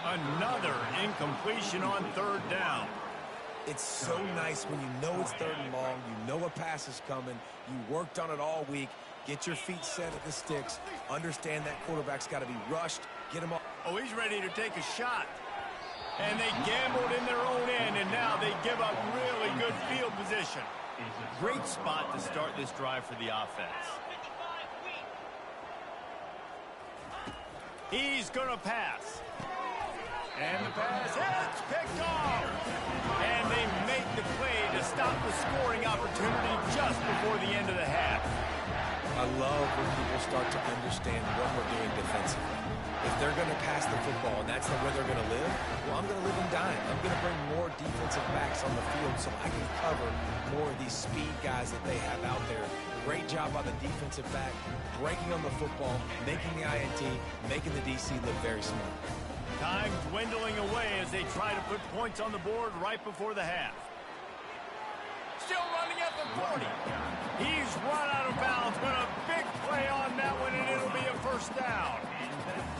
Another incompletion on third down. It's so nice when you know it's third and long, you know a pass is coming, you worked on it all week, get your feet set at the sticks, understand that quarterback's got to be rushed, get him up. Oh, he's ready to take a shot. And they gambled in their own end, and now they give up really good field position. Great spot to start this drive for the offense. He's going to pass. And the pass hits, picked off. And they make the play to stop the scoring opportunity just before the end of the half. I love when people start to understand what we're doing defensively. If they're going to pass the football and that's the way they're going to live, well, I'm going to live and dime. I'm going to bring more defensive backs on the field so I can cover more of these speed guys that they have out there. Great job by the defensive back, breaking on the football, making the INT, making the DC look very smart. Time dwindling away as they try to put points on the board right before the half. Still running at the 40. He's run out of bounds, but a big play on that one, and it'll be a first down.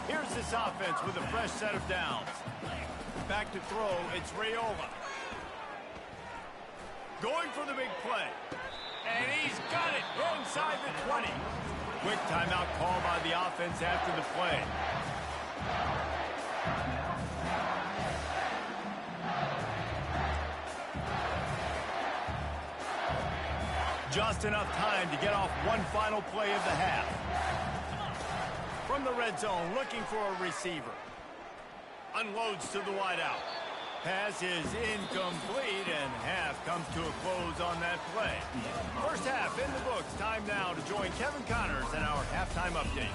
Here's this offense with a fresh set of downs. Back to throw, it's Raiola. Going for the big play. And he's got it inside the 20. Quick timeout call by the offense after the play. Just enough time to get off one final play of the half. From the red zone, looking for a receiver. Unloads to the wideout. Pass is incomplete, and half comes to a close on that play. First half in the books. Time now to join Kevin Connors in our halftime update.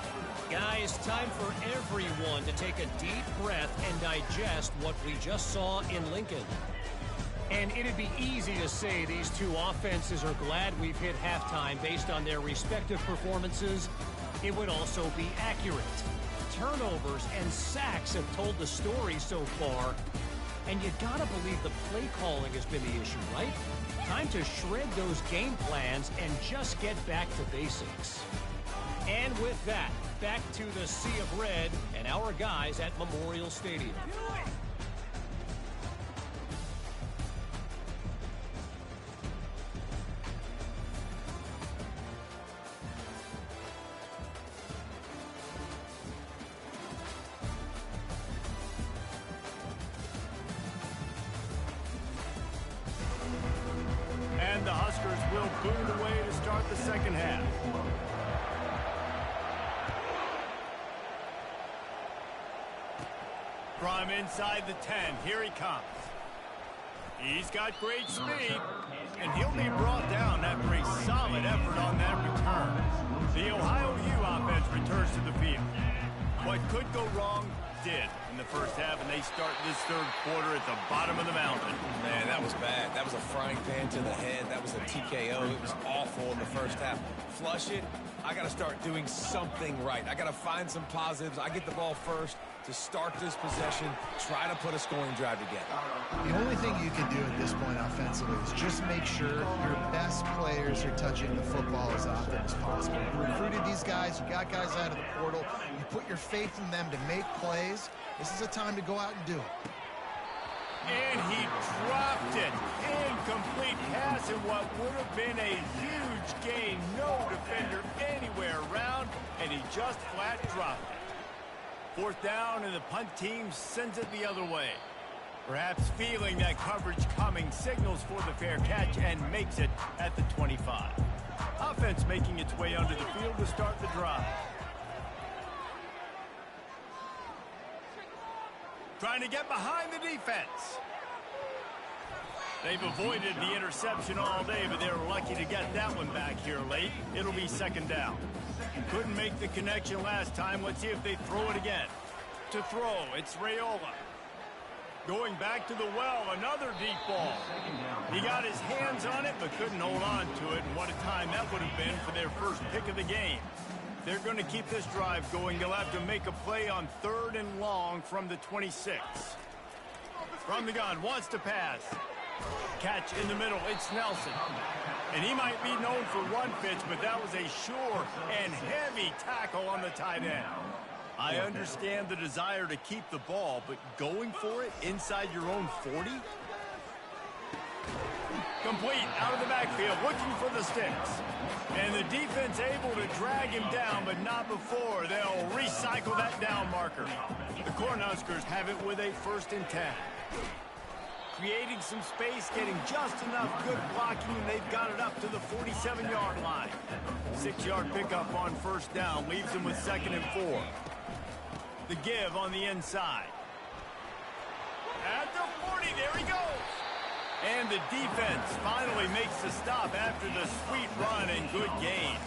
Guys, time for everyone to take a deep breath and digest what we just saw in Lincoln. And it'd be easy to say these two offenses are glad we've hit halftime based on their respective performances. It would also be accurate. Turnovers and sacks have told the story so far. And you gotta believe the play calling has been the issue, right? Time to shred those game plans and just get back to basics. And with that, back to the sea of red and our guys at Memorial Stadium. And the Huskers will boot it away to start the second half. From inside the 10, here he comes. He's got great speed, and he'll be brought down after a solid effort on that return. The Ohio U offense returns to the field. What could go wrong did in the first half, and they start this third quarter at the bottom of the mountain. Man, that was bad. That was a frying pan to the head. That was a TKO. It was awful in the first half. Flush it. I got to start doing something right. I got to find some positives. I get the ball first to start this possession, try to put a scoring drive together. The only thing you can do at this point offensively is just make sure your best players are touching the football as often as possible. You recruited these guys, you got guys out of the portal, you put your faith in them to make plays. This is a time to go out and do it. And he dropped it. Incomplete pass in what would have been a huge gain. No defender anywhere around, and he just flat dropped it. Fourth down, and the punt team sends it the other way. Perhaps feeling that coverage coming, signals for the fair catch and makes it at the 25. Offense making its way onto the field to start the drive. Trying to get behind the defense. They've avoided the interception all day, but they're lucky to get that one back here late. It'll be second down. Couldn't make the connection last time. Let's see if they throw it again. To throw, it's Raiola. Going back to the well, another deep ball. He got his hands on it, but couldn't hold on to it. And what a time that would have been for their first pick of the game. They're going to keep this drive going. They'll have to make a play on 3rd and long from the 26. From the gun, wants to pass. Catch in the middle, it's Nelson. And he might be known for run fits, but that was a sure and heavy tackle on the tight end. I understand the desire to keep the ball, but going for it inside your own 40? Complete, out of the backfield, looking for the sticks. And the defense able to drag him down, but not before. They'll recycle that down marker. The Cornhuskers have it with a 1st and 10. Creating some space, getting just enough good blocking, and they've got it up to the 47-yard line. 6-yard pickup on 1st down leaves them with 2nd and 4. The give on the inside. At the 40, there he goes. And the defense finally makes the stop after the sweet run and good gain.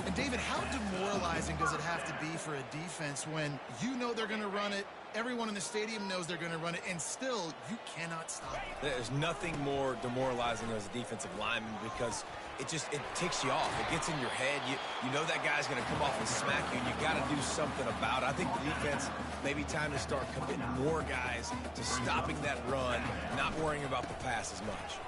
And David, how demoralizing does it have to be for a defense when you know they're going to run it, everyone in the stadium knows they're going to run it, and still you cannot stop it? There's nothing more demoralizing as a defensive lineman because it ticks you off. It gets in your head. You know that guy's going to come off and smack you, and you got to do something about it. I think the defense, maybe time to start committing more guys to stopping that run, not worrying about the pass as much.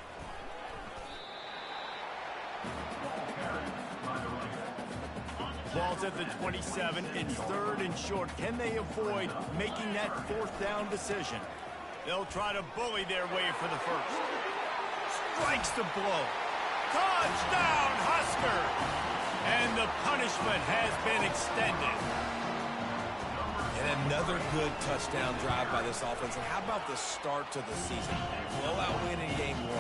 Ball's at the 27. It's 3rd and short. Can they avoid making that 4th down decision? They'll try to bully their way for the 1st. Strikes the blow. Touchdown, Husker! And the punishment has been extended. And another good touchdown drive by this offense. And how about the start to the season? Blowout win in game 1.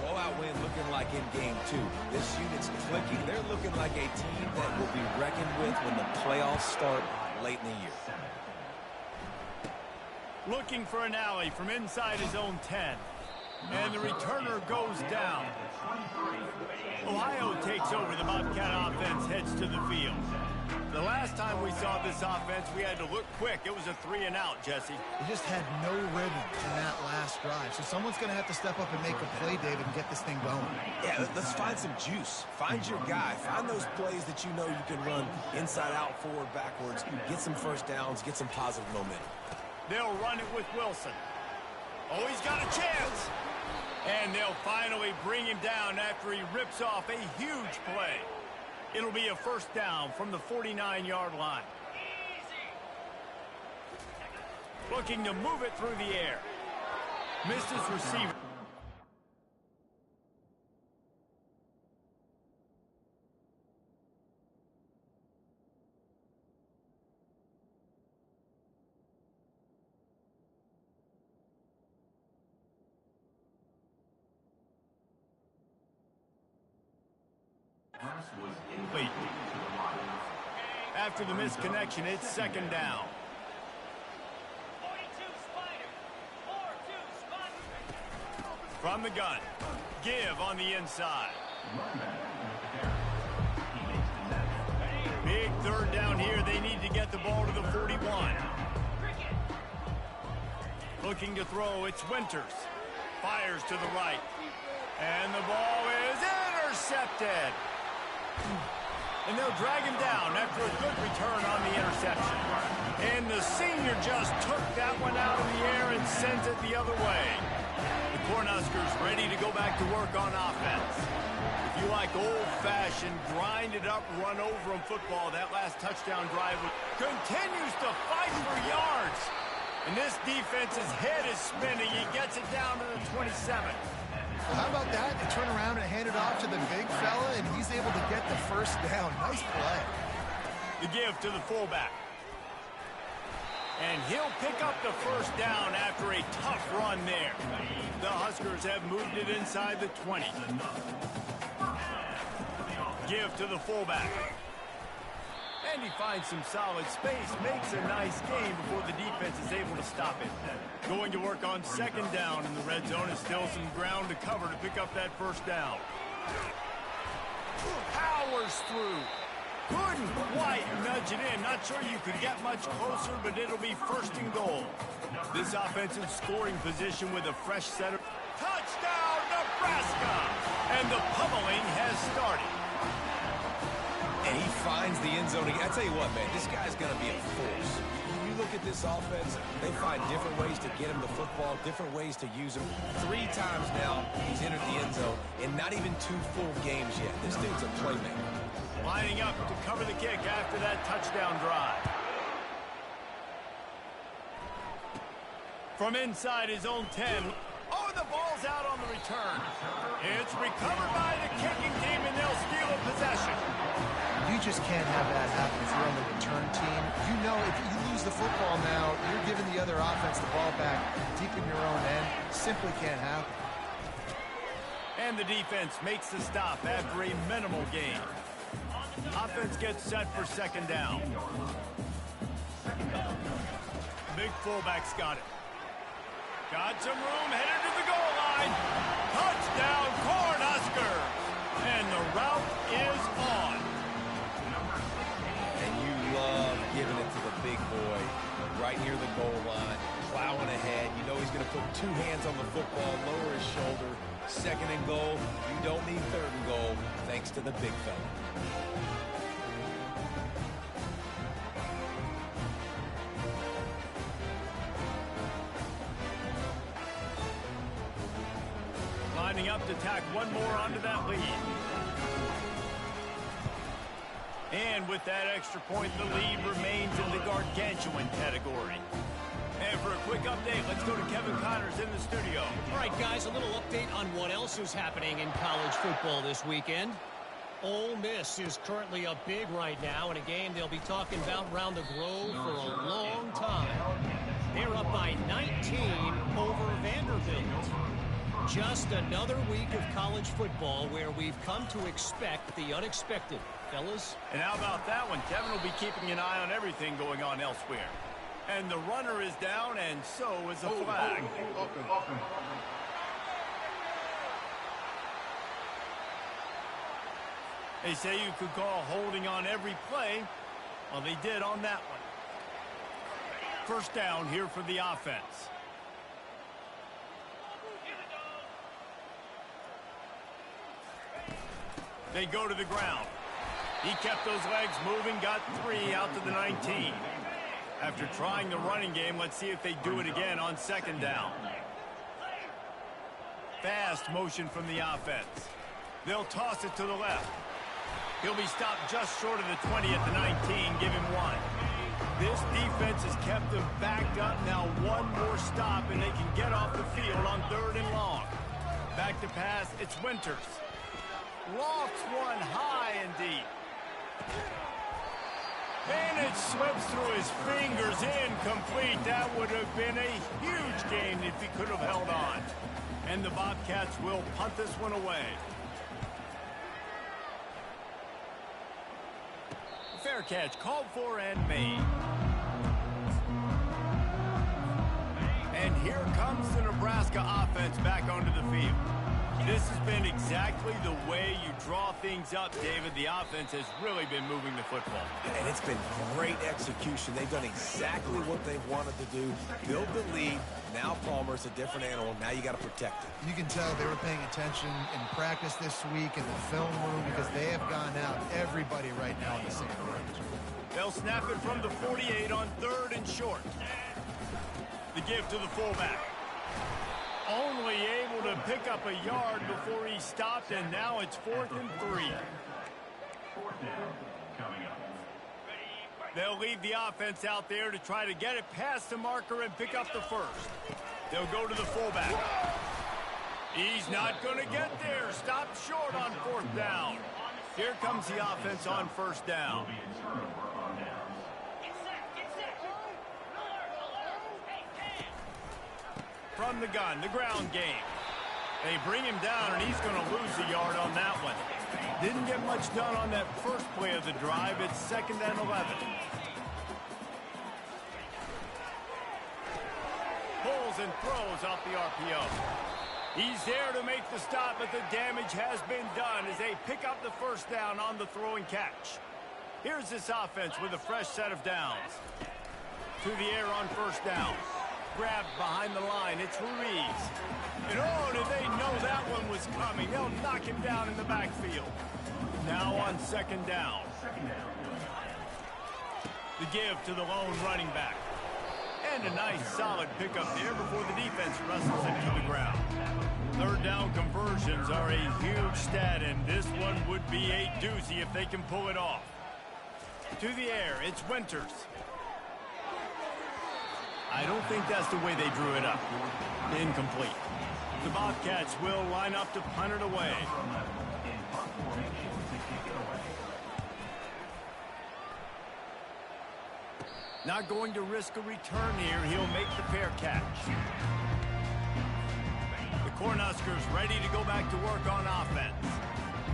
Blowout win looking like in game 2. This unit's clicking. They're looking like a team that will be reckoned with when the playoffs start late in the year. Looking for an alley from inside his own 10. And the returner goes down. Ohio takes over. The Bobcat offense heads to the field. The last time we saw this offense, we had to look quick. It was a 3 and out, Jesse. They just had no rhythm in that last drive. So someone's going to have to step up and make a play, David, and get this thing going. Yeah, let's find some juice. Find your guy. Find those plays that you know you can run inside out, forward, backwards. Get some 1st downs. Get some positive momentum. They'll run it with Wilson. Oh, he's got a chance. And they'll finally bring him down after he rips off a huge play. It'll be a 1st down from the 49-yard line. Looking to move it through the air. Missed his receiver. Wait. After the misconnection, it's 2nd down. From the gun. Give on the inside. Big third down here, they need to get the ball to the 41. Looking to throw, it's Winters. Fires to the right. And the ball is intercepted. And they'll drag him down after a good return on the interception. And the senior just took that one out of the air and sends it the other way. The Cornhuskers ready to go back to work on offense. If you like old-fashioned, grind-it-up, run-over-'em football, that last touchdown drive continues to fight for yards. And this defense's head is spinning. He gets it down to the 27. Well, how about that? They turn around and hand it off to the big fella, and he's able to get the first down. Nice play. The give to the fullback. And he'll pick up the first down after a tough run there. The Huskers have moved it inside the 20. Give to the fullback. And he finds some solid space, makes a nice gain before the defense is able to stop it. Going to work on second down in the red zone is still some ground to cover to pick up that first down. Powers through. Couldn't quite nudge it in. Not sure you could get much closer, but it'll be first and goal. This offensive scoring position with a fresh set of... Touchdown, Nebraska! And the pummeling has started. And he finds the end zone. I tell you what, man, this guy's going to be a force. You look at this offense, they find different ways to get him the football, different ways to use him. 3 times now he's entered the end zone, and not even 2 full games yet. This dude's a playmaker. Lining up to cover the kick after that touchdown drive. From inside his own 10. Oh, the ball's out on the return. It's recovered by the kicking team, and they'll steal a possession. You just can't have that happen if you're on the return team. You know if you lose the football now, you're giving the other offense the ball back deep in your own end. Simply can't happen. And the defense makes the stop after a minimal gain. Offense gets set for second down. Big fullback's got it. Got some room, headed to the goal line. Touchdown, Cornhuskers! And the route is on. And you love giving it to the big boy right near the goal line, plowing ahead. You know he's going to put 2 hands on the football, lower his shoulder. Second and goal. You don't need third and goal, thanks to the big fella. Lining up to tack one more onto that lead. And with that extra point, the lead remains in the gargantuan category. And for a quick update, let's go to Kevin Connors in the studio. All right, guys, a little update on what else is happening in college football this weekend. Ole Miss is currently up big right now in a game they'll be talking about around the Grove for a long time. They're up by 19 over Vanderbilt. Just another week of college football where we've come to expect the unexpected, fellas. And how about that one? Kevin will be keeping an eye on everything going on elsewhere. And the runner is down, and so is the flag. They say you could call holding on every play. Well, they did on that one. First down here for the offense. They go to the ground. He kept those legs moving, got 3 out to the 19. After trying the running game, let's see if they do it again on second down. Fast motion from the offense. They'll toss it to the left. He'll be stopped just short of the 20 at the 19. Give him 1. This defense has kept them backed up. Now one more stop, and they can get off the field on third and long. Back to pass. It's Winters. Lofts one high and deep. And it slips through his fingers, incomplete. That would have been a huge gain if he could have held on. And the Bobcats will punt this one away. Fair catch called for and made. And here comes the Nebraska offense back onto the field. This has been exactly the way you draw things up, David. The offense has really been moving the football. And it's been great execution. They've done exactly what they've wanted to do. Build the lead. Now Palmer's a different animal. Now you got to protect it. You can tell they were paying attention in practice this week in the film room because they have gone out, everybody right now on the same page. They'll snap it from the 48 on 3rd and short. The give to the fullback. Only able to pick up a yard before he stopped, and now it's 4th and 3. They'll leave the offense out there to try to get it past the marker and pick up the first. They'll go to the fullback. He's not going to get there. Stopped short on 4th down. Here comes the offense on 1st down. From the gun, the ground game. They bring him down, and he's going to lose a yard on that one. Didn't get much done on that first play of the drive. It's 2nd and 11. Pulls and throws off the RPO. He's there to make the stop, but the damage has been done as they pick up the 1st down on the throw and catch. Here's this offense with a fresh set of downs. To the air on 1st down. Grabbed behind the line. It's Ruiz. And oh, did they know that one was coming? They'll knock him down in the backfield. Now on 2nd down. The give to the lone running back. And a nice solid pickup there before the defense wrestles him to the ground. 3rd down conversions are a huge stat, and this one would be a doozy if they can pull it off. To the air, it's Winters. I don't think that's the way they drew it up. Incomplete. The Bobcats will line up to punt it away. Not going to risk a return here. He'll make the fair catch. The Cornhuskers ready to go back to work on offense.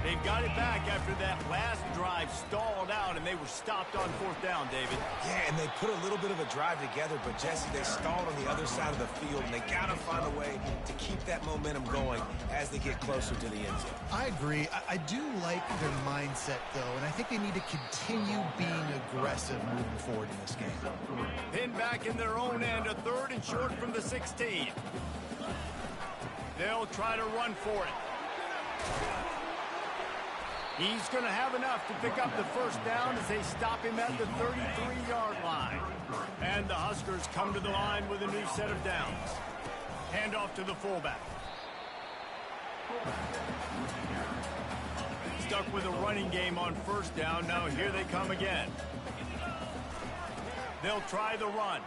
They've got it back after that last drive stalled out, and they were stopped on 4th down, David. Yeah, and they put a little bit of a drive together, but, Jesse, they stalled on the other side of the field, and they got to find a way to keep that momentum going as they get closer to the end zone. I agree. I do like their mindset, though, and I think they need to continue being aggressive moving forward in this game. Pinned back in their own end, a 3rd and short from the 16. They'll try to run for it. He's going to have enough to pick up the 1st down as they stop him at the 33-yard line. And the Huskers come to the line with a new set of downs. Handoff to the fullback. Stuck with a running game on 1st down. Now here they come again. They'll try the run.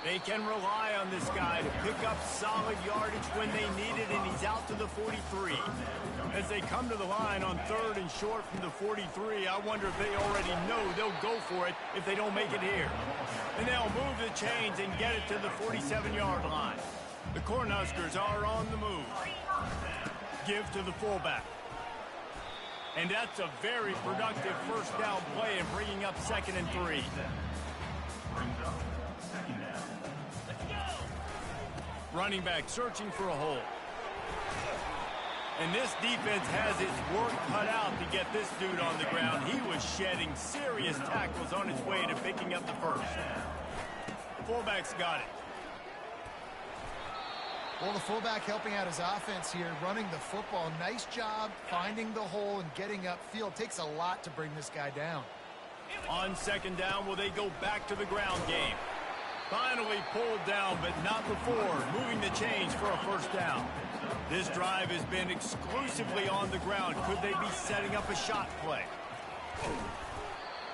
They can rely on this guy to pick up solid yardage when they need it, and he's out to the 43. As they come to the line on 3rd and short from the 43, I wonder if they already know they'll go for it if they don't make it here. And they'll move the chains and get it to the 47-yard line. The Cornhuskers are on the move. Give to the fullback. And that's a very productive 1st down play and bringing up 2nd and 3. Running back searching for a hole. And this defense has its work cut out to get this dude on the ground. He was shedding serious tackles on his way to picking up the 1st. Fullback's got it. Well, the fullback helping out his offense here, running the football. Nice job finding the hole and getting upfield. Takes a lot to bring this guy down. On 2nd down, will they go back to the ground game? Finally pulled down, but not before. Moving the chains for a 1st down. This drive has been exclusively on the ground. Could they be setting up a shot play?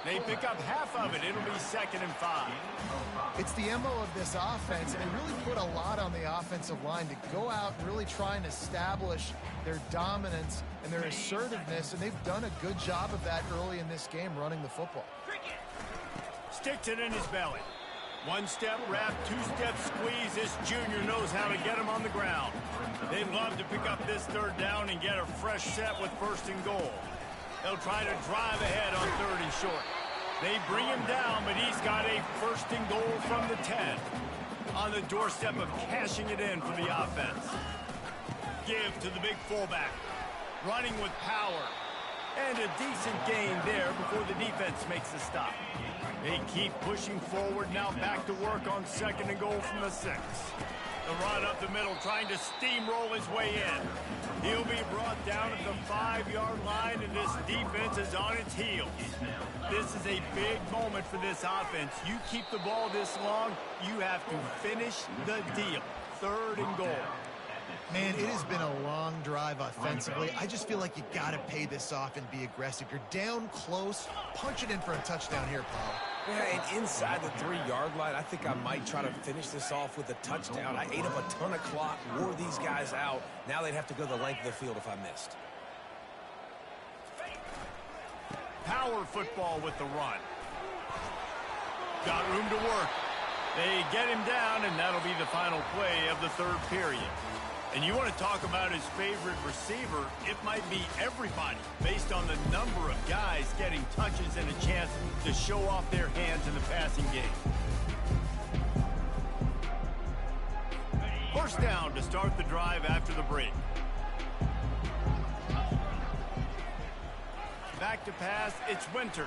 They pick up half of it. It'll be 2nd and 5. It's the MO of this offense, and they really put a lot on the offensive line to go out and really try and establish their dominance and their assertiveness, and they've done a good job of that early in this game, running the football. Sticks it in his belly. 1-step wrap, 2-step squeeze. This junior knows how to get him on the ground. They'd love to pick up this 3rd down and get a fresh set with 1st and goal. They'll try to drive ahead on 3rd and short. They bring him down, but he's got a 1st and goal from the 10. On the doorstep of cashing it in for the offense. Give to the big fullback. Running with power. And a decent gain there before the defense makes the stop. They keep pushing forward, now back to work on 2nd and goal from the 6. The run up the middle, trying to steamroll his way in. He'll be brought down at the 5-yard line, and this defense is on its heels. This is a big moment for this offense. You keep the ball this long, you have to finish the deal. 3rd and goal. Man, it has been a long drive offensively. I just feel like you got to pay this off and be aggressive. You're down close. Punch it in for a touchdown here, Paul. Yeah, and inside the 3-yard line, I think I might try to finish this off with a touchdown. I ate up a ton of clock, wore these guys out. Now they'd have to go the length of the field if I missed. Power football with the run. Got room to work. They get him down, and that'll be the final play of the 3rd period. And you want to talk about his favorite receiver, it might be everybody based on the number of guys getting touches and a chance to show off their hands in the passing game. 1st down to start the drive after the break. Back to pass, it's Winters.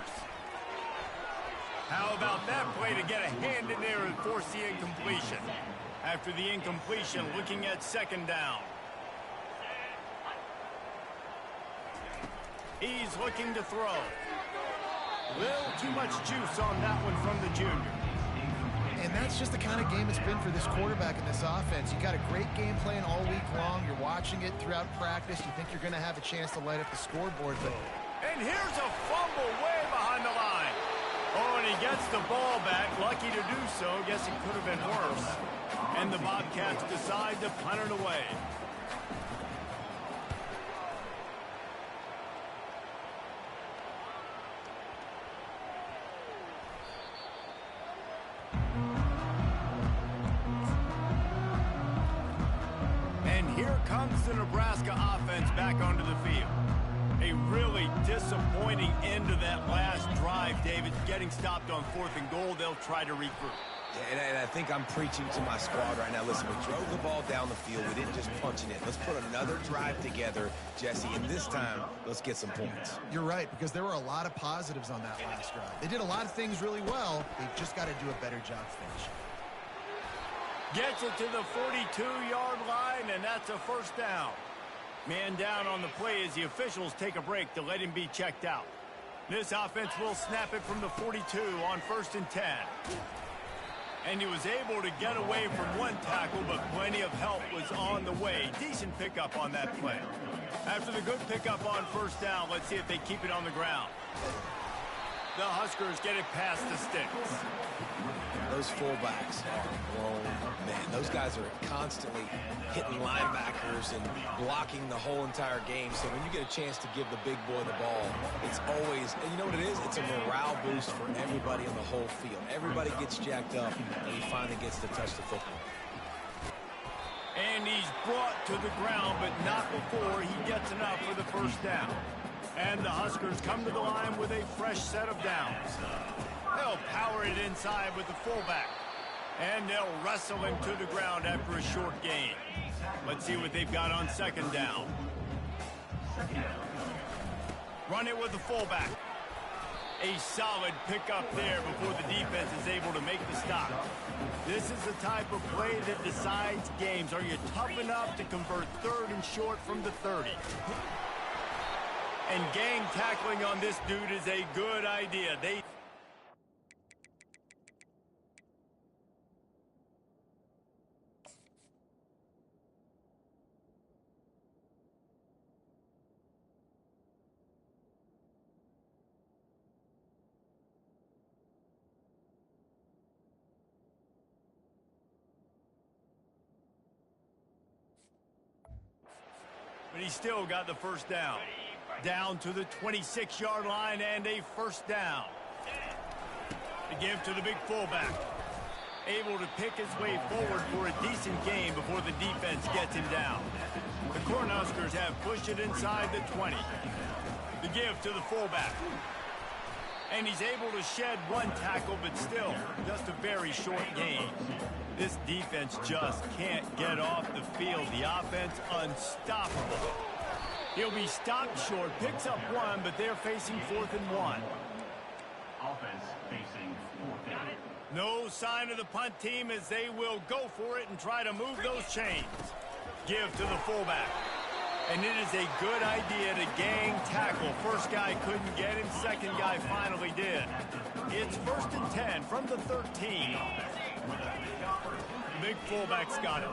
How about that play to get a hand in there and force the incompletion? After the incompletion, looking at 2nd down. He's looking to throw. Little too much juice on that one from the junior. And that's just the kind of game it's been for this quarterback in this offense. You got a great game plan all week long. You're watching it throughout practice. You think you're going to have a chance to light up the scoreboard. But And here's a fumble way behind the line. Oh, and he gets the ball back. Lucky to do so. Guess it could have been worse. And the Bobcats decide to punt it away. And here comes the Nebraska offense back onto the field. A really disappointing end to that last drive, David. Getting stopped on 4th and goal, they'll try to regroup. And I think I'm preaching to my squad right now. Listen, we drove the ball down the field. We didn't just punch it in. Let's put another drive together, Jesse, and this time, let's get some points. you're right, because there were a lot of positives on that last drive. They did a lot of things really well. They've just got to do a better job finishing. Gets it to the 42-yard line, and that's a 1st down. Man down on the play as the officials take a break to let him be checked out. This offense will snap it from the 42 on 1st and 10. And he was able to get away from one tackle, but plenty of help was on the way. Decent pickup on that play. After the good pickup on 1st down, let's see if they keep it on the ground. The Huskers get it past the sticks. Those fullbacks are grown men. Those guys are constantly hitting linebackers and blocking the whole entire game. So when you get a chance to give the big boy the ball, it's always, and you know what it is? It's a morale boost for everybody on the whole field. Everybody gets jacked up, and he finally gets to touch the football. And he's brought to the ground, but not before he gets enough for the 1st down. And the Huskers come to the line with a fresh set of downs. They'll power it inside with the fullback. And they'll wrestle him to the ground after a short gain. Let's see what they've got on 2nd down. Run it with the fullback. A solid pickup there before the defense is able to make the stop. This is the type of play that decides games. Are you tough enough to convert 3rd and short from the 30? And gang tackling on this dude is a good idea. But he still got the 1st down. Down to the 26-yard line and a 1st down. To give to the big fullback. Able to pick his way forward for a decent gain before the defense gets him down. The Cornhuskers have pushed it inside the 20. To give to the fullback. And he's able to shed one tackle, but still, just a very short gain. This defense just can't get off the field. The offense unstoppable. He'll be stopped short, picks up one, but they're facing 4th and 1. Offense facing 4th down. No sign of the punt team as they will go for it and try to move those chains. Give to the fullback. And it is a good idea to gang tackle. First guy couldn't get him, second guy finally did. It's 1st and 10 from the 13. The big fullback's got it.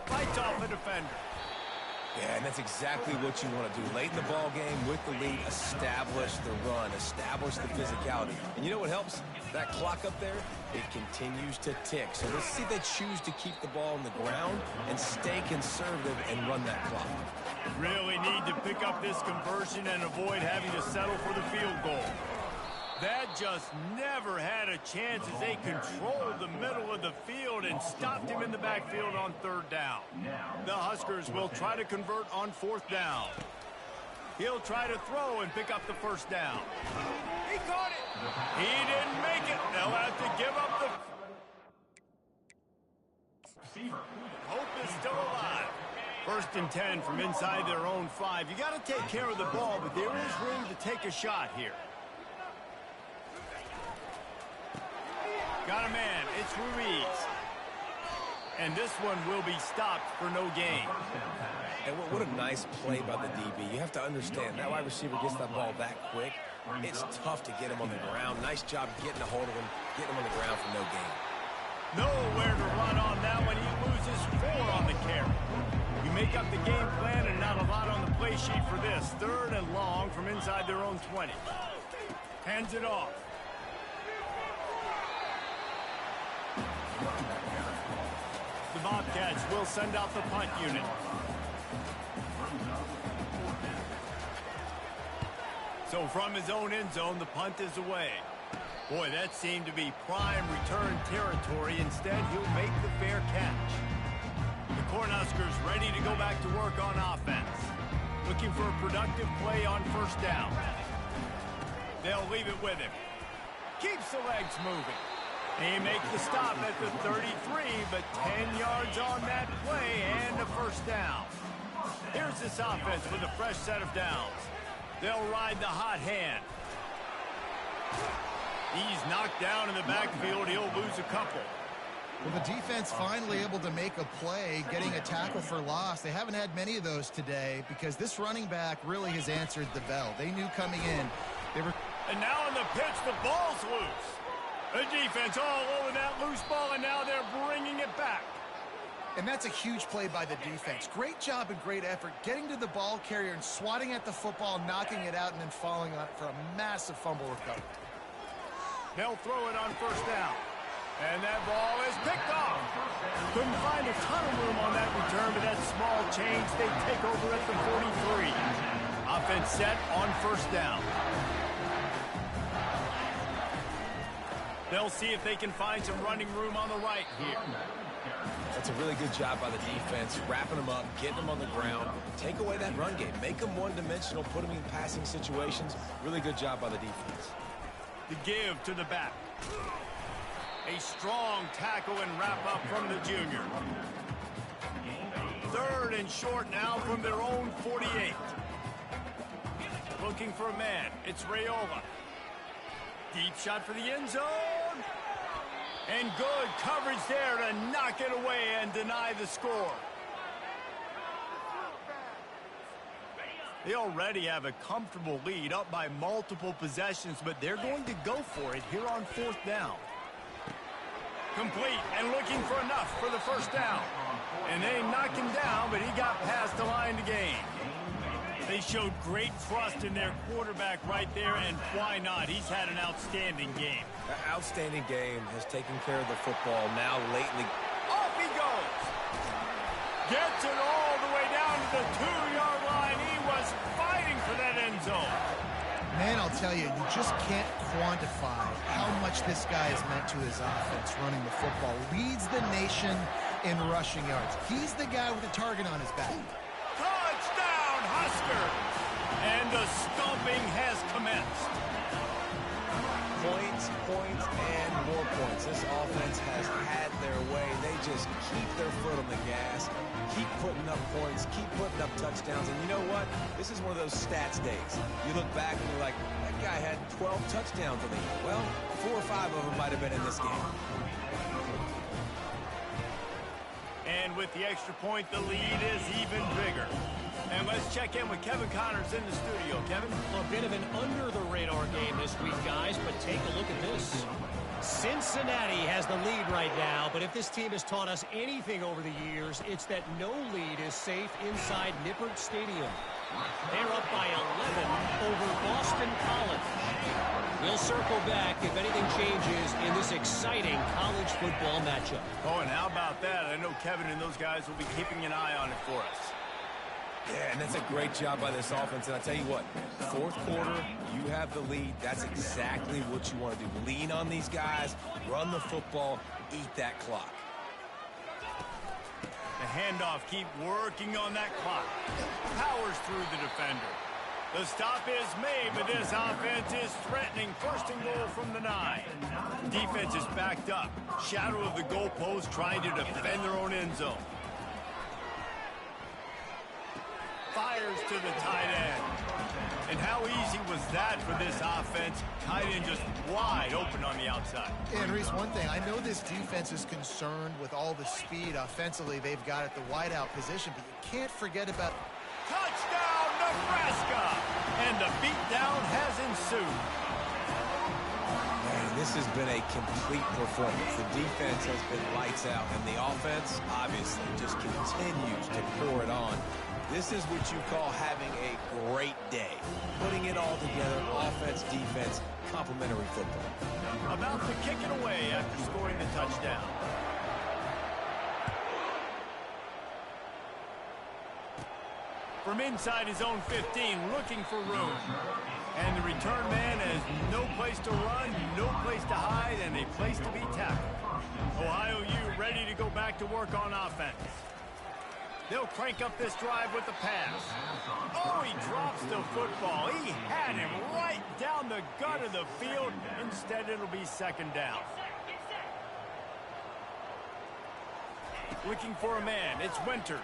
Fights off a defender. Yeah, and that's exactly what you want to do. Late in the ball game with the lead, establish the run, establish the physicality. And you know what helps? That clock up there, it continues to tick. So let's see if they choose to keep the ball on the ground and stay conservative and run that clock. Really need to pick up this conversion and avoid having to settle for the field goal. That just never had a chance as they controlled the middle of the field and stopped him in the backfield on 3rd down. The Huskers will try to convert on 4th down. He'll try to throw and pick up the 1st down. He caught it. He didn't make it. They'll have to give up the... Hope is still alive. 1st and 10 from inside their own 5. You got to take care of the ball, but there is room to take a shot here. Got a man. It's Ruiz. And this one will be stopped for no gain. And what a nice play by the DB. You have to understand, that wide receiver gets that ball that quick. It's tough to get him on the ground. Nice job getting a hold of him, getting him on the ground for no gain. Nowhere to run on that one. He loses 4 on the carry. You make up the game plan and not a lot on the play sheet for this. 3rd and long from inside their own 20. Hands it off. The Bobcats will send out the punt unit. So from his own end zone, the punt is away. Boy, that seemed to be prime return territory. Instead, he'll make the fair catch. The Cornhuskers ready to go back to work on offense. Looking for a productive play on 1st down. They'll leave it with him. Keeps the legs moving. He makes the stop at the 33, but 10 yards on that play and a 1st down. Here's this offense with a fresh set of downs. They'll ride the hot hand. He's knocked down in the backfield. He'll lose a couple. Well, the defense finally able to make a play, getting a tackle for loss. They haven't had many of those today because this running back really has answered the bell. They knew coming in. And now on the pitch, the ball's loose. The defense all over that loose ball, and now they're bringing it back. And that's a huge play by the defense. Great job and great effort getting to the ball carrier and swatting at the football, knocking it out, and then falling on it for a massive fumble recovery. They'll throw it on 1st down. And that ball is picked off. Couldn't find a ton of room on that return, but that small change, they take over at the 43. Offense set on 1st down. They'll see if they can find some running room on the right here. That's a really good job by the defense, wrapping them up, getting them on the ground. Take away that run game. Make them one-dimensional, put them in passing situations. Really good job by the defense. The give to the back. A strong tackle and wrap-up from the junior. 3rd and short now from their own 48. Looking for a man. It's Raiola. Deep shot for the end zone. And good coverage there to knock it away and deny the score. They already have a comfortable lead, up by multiple possessions, but they're going to go for it here on 4th down. Complete and looking for enough for the 1st down. And they knocked him down, but he got past the line to gain. They showed great trust in their quarterback right there, and why not? He's had an outstanding game. An outstanding game, has taken care of the football now lately. Off he goes. Gets it all the way down to the 2-yard line. He was fighting for that end zone. Man, I'll tell you, you just can't quantify how much this guy has meant to his offense running the football. Leads the nation in rushing yards. He's the guy with the target on his back. Huskers. And the stomping has commenced. points, points, and more points. This offense has had their way. They just keep their foot on the gas, keep putting up points, keep putting up touchdowns. And you know what? This is one of those stats days. You look back and you're like, that guy had 12 touchdowns on the year. Well, 4 or 5 of them might have been in this game. And with the extra point, the lead is even bigger. And let's check in with Kevin Connors in the studio. Kevin? A bit of an under-the-radar game this week, guys, but take a look at this. Cincinnati has the lead right now, but if this team has taught us anything over the years, it's that no lead is safe inside Nippert Stadium. They're up by 11 over Boston College. We'll circle back if anything changes in this exciting college football matchup. Oh, and how about that? I know Kevin and those guys will be keeping an eye on it for us. Yeah, and that's a great job by this offense. And I tell you what, fourth quarter, you have the lead. That's exactly what you want to do. Lean on these guys, run the football, eat that clock. The handoff, keep working on that clock. Powers through the defender. The stop is made, but this offense is threatening. First and goal from the 9. Defense is backed up. Shadow of the goalpost trying to defend their own end zone. Fires to the tight end. And how easy was that for this offense? Tight end just wide open on the outside. And Reese, one thing, I know this defense is concerned with all the speed offensively they've got at the wideout position, but you can't forget about... Touchdown, Nebraska! And the beatdown has ensued. Man, this has been a complete performance. The defense has been lights out, and the offense, obviously, just continues to pour it on. This is what you call having a great day. Putting it all together, offense, defense, complementary football. About to kick it away after scoring the touchdown. From inside his own 15, looking for room. And the return man has no place to run, no place to hide, and a place to be tackled. Ohio U ready to go back to work on offense. They'll crank up this drive with the pass. Oh, he drops the football. He had him right down the gut of the field. Instead, it'll be second down. Looking for a man. It's Winters.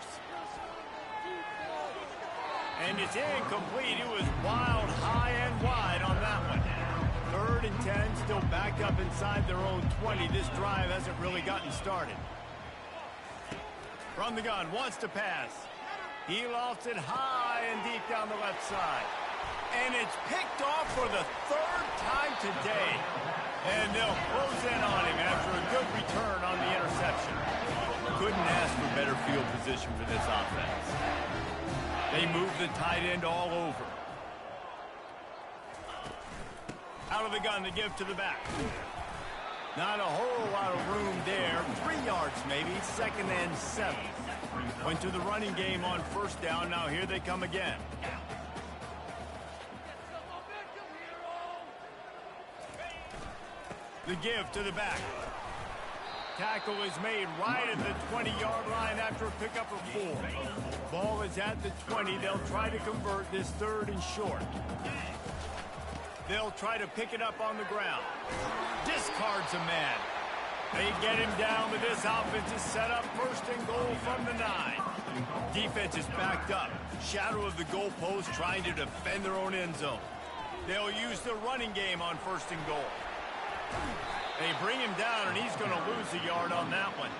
And it's incomplete. It was wild, high and wide on that one. 3rd and 10, still backed up inside their own 20. This drive hasn't really gotten started. From the gun, wants to pass. He lofts it high and deep down the left side. And it's picked off for the 3rd time today. And they'll close in on him after a good return on the interception. Couldn't ask for better field position for this offense. They move the tight end all over. Out of the gun to give to the back. Not a whole lot of room there. 3 yards maybe. 2nd and 7. Went to the running game on 1st down. Now here they come again. The give to the back. Tackle is made right at the 20-yard line after a pickup of 4. Ball is at the 20. They'll try to convert this 3rd and short. They'll try to pick it up on the ground. Discards a man. They get him down, but this offense is set up 1st and goal from the 9. Defense is backed up. Shadow of the goalpost trying to defend their own end zone. They'll use the running game on 1st and goal. They bring him down, and he's going to lose a yard on that one.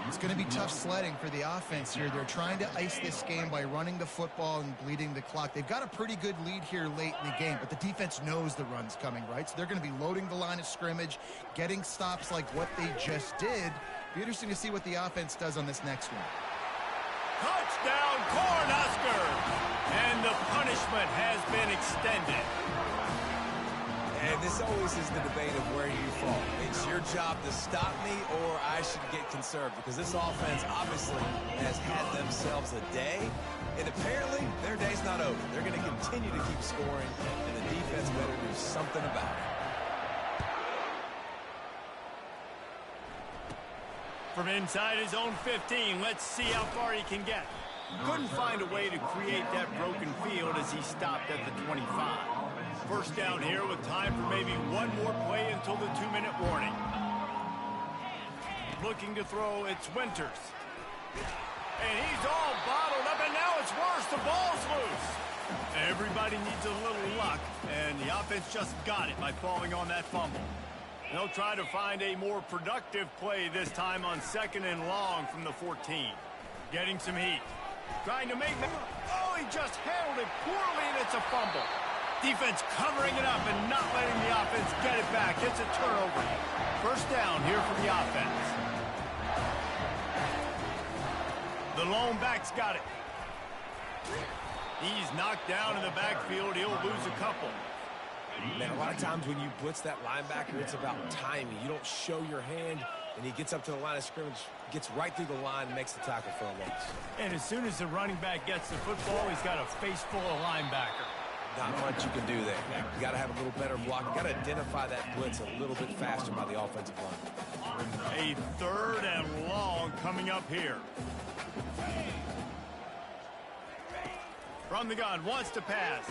It's going to be tough sledding for the offense here. They're trying to ice this game by running the football and bleeding the clock. They've got a pretty good lead here late in the game, but the defense knows the run's coming, right? So they're going to be loading the line of scrimmage, getting stops like what they just did. Be interesting to see what the offense does on this next one. Touchdown, Cornhuskers! And the punishment has been extended. And this always is the debate of where you fall. It's your job to stop me, or I should get conserved, because this offense obviously has had themselves a day, and apparently their day's not over. They're going to continue to keep scoring, and the defense better do something about it. From inside his own 15, let's see how far he can get. Couldn't find a way to create that broken field as he stopped at the 25. First down here with time for maybe one more play until the 2-minute warning. Looking to throw, it's Winters. And he's all bottled up, and now it's worse. The ball's loose. Everybody needs a little luck, and the offense just got it by falling on that fumble. They'll try to find a more productive play this time on 2nd and long from the 14. Getting some heat. Trying to make that. Oh, he just handled it poorly, and it's a fumble. Defense covering it up and not letting the offense get it back. It's a turnover. First down here for the offense. The lone back's got it. He's knocked down in the backfield. He'll lose a couple. Man, a lot of times when you blitz that linebacker, it's about timing. You don't show your hand, and he gets up to the line of scrimmage, gets right through the line, and makes the tackle for a loss. And as soon as the running back gets the football, he's got a face full of linebacker. Not much you can do there. You got to have a little better block. You got to identify that blitz a little bit faster by the offensive line. A 3rd and long coming up here. From the gun, wants to pass.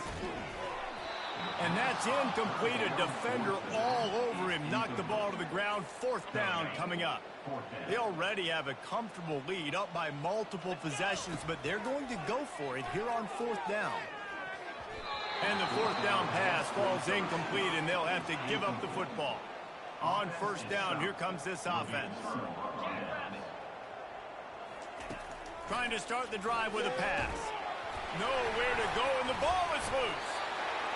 And that's incomplete. A defender all over him. Knocked the ball to the ground. 4th down coming up. They already have a comfortable lead, up by multiple possessions, but they're going to go for it here on 4th down. And the 4th down pass falls incomplete, and they'll have to give up the football. On 1st down, here comes this offense. Trying to start the drive with a pass. Nowhere to go, and the ball is loose.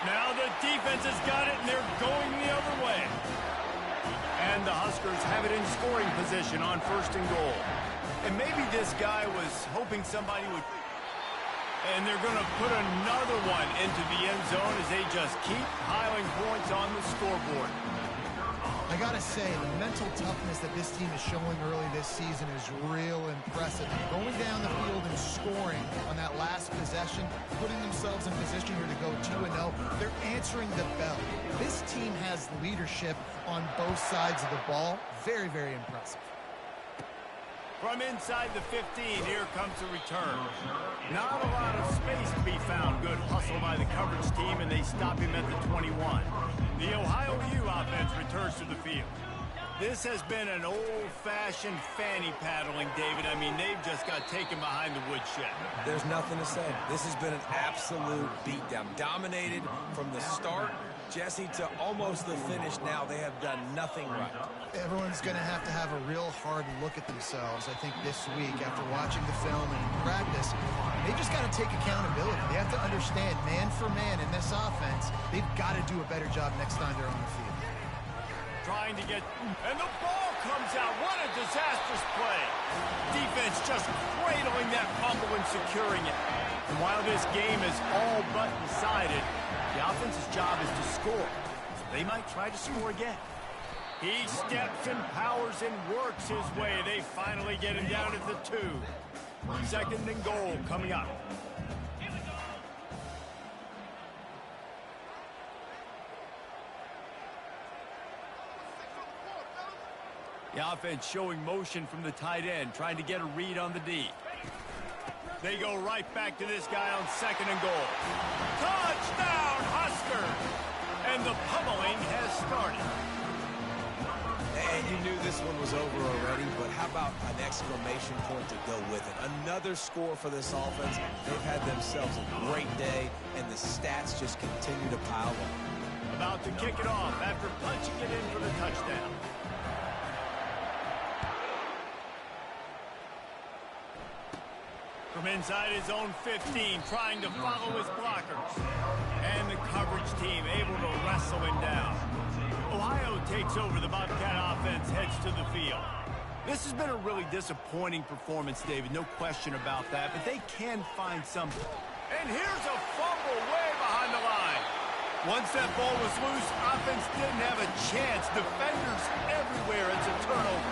Now the defense has got it, and they're going the other way. And the Huskers have it in scoring position on 1st and goal. And maybe this guy was hoping somebody would... And they're going to put another one into the end zone as they just keep piling points on the scoreboard. I got to say, the mental toughness that this team is showing early this season is real impressive. Going down the field and scoring on that last possession, putting themselves in position here to go 2-0, they're answering the bell. This team has leadership on both sides of the ball. Very, very impressive. From inside the 15, here comes the return. Not a lot of space to be found. Good hustle by the coverage team, and they stop him at the 21. The Ohio U offense returns to the field. This has been an old-fashioned fanny paddling, David. I mean, they've just got taken behind the woodshed. There's nothing to say. This has been an absolute beatdown. Dominated from the start, Jesse, to almost the finish now. They have done nothing right. Everyone's going to have a real hard look at themselves, I think, this week after watching the film and practice. They just got to take accountability. They have to understand, man for man in this offense, they've got to do a better job next time they're on the field. Trying to get... And the ball comes out. What a disastrous play. Defense just cradling that fumble and securing it. And while this game is all but decided, the offense's job is to score. So they might try to score again. He steps and powers and works his way. They finally get him down at the 2. 2nd and goal coming up. The offense showing motion from the tight end, trying to get a read on the D. They go right back to this guy on 2nd and goal. Touchdown, Huskers! And the pummeling has started. And you knew this one was over already, but how about an exclamation point to go with it? Another score for this offense. They've had themselves a great day, and the stats just continue to pile up. About to kick it off after punching it in for the touchdown. From inside his own 15, trying to follow his blockers. And the coverage team able to wrestle him down. Ohio takes over. The Bobcat offense heads to the field. This has been a really disappointing performance, David. No question about that. But they can find some. And here's a fumble way behind the line. Once that ball was loose, offense didn't have a chance. Defenders everywhere. It's a turnover.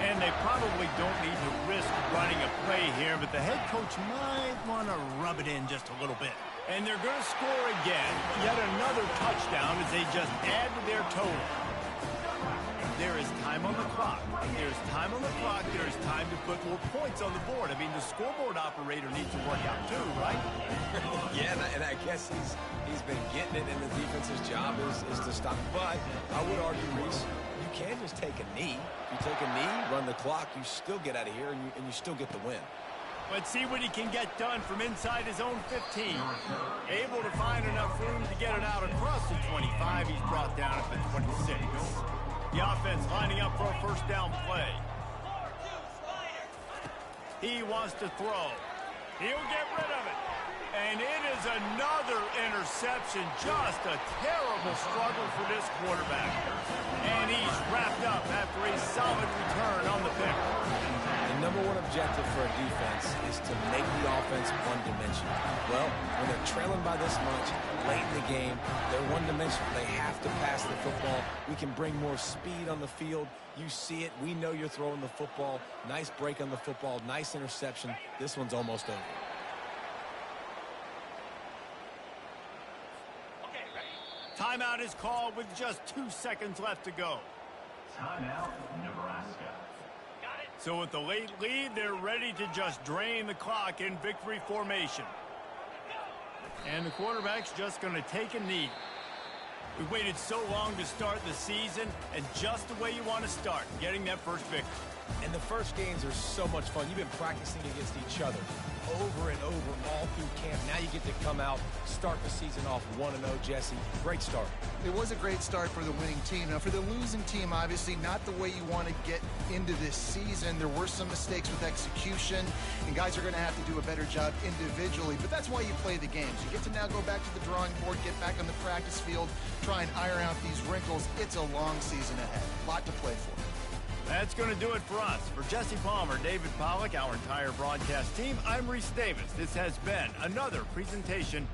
And they probably don't need to risk running a play here, but the head coach might want to rub it in just a little bit. And they're going to score again. Yet another touchdown as they just add to their total. there is time on the clock. If there's time on the clock, there's time to put more points on the board. I mean, the scoreboard operator needs to work out too, right? Yeah, and I guess he's been getting it, and the defense's job is to stop. But I would argue, Reese, you can just take a knee. If you take a knee, run the clock, you still get out of here, and you still get the win. Let's see what he can get done from inside his own 15. Able to find enough room to get it out across the 25. He's brought down at the 26. The offense lining up for a first down play. He wants to throw. He'll get rid of it. And it is another interception. Just a terrible struggle for this quarterback. And he's wrapped up after a solid return on the pick. The number one objective for a defense is to make the offense one-dimensional. Well, when they're trailing by this much, late in the game, they're one-dimensional. They have to pass the football. We can bring more speed on the field. You see it. We know you're throwing the football. Nice break on the football. Nice interception. This one's almost over. Timeout is called with just 2 seconds left to go. Timeout, Nebraska. So with the late lead, they're ready to just drain the clock in victory formation. And the quarterback's just going to take a knee. We waited so long to start the season, and just the way you want to start, getting that first victory. And the first games are so much fun. You've been practicing against each other over and over all through camp. Now you get to come out, start the season off 1-0, Jesse. Great start. It was a great start for the winning team. Now, for the losing team, obviously not the way you want to get into this season. There were some mistakes with execution, and guys are going to have to do a better job individually. But that's why you play the games. You get to now go back to the drawing board, get back on the practice field, try and iron out these wrinkles. It's a long season ahead. A lot to play for. That's going to do it for us. For Jesse Palmer, David Pollack, our entire broadcast team, I'm Reese Davis. This has been another presentation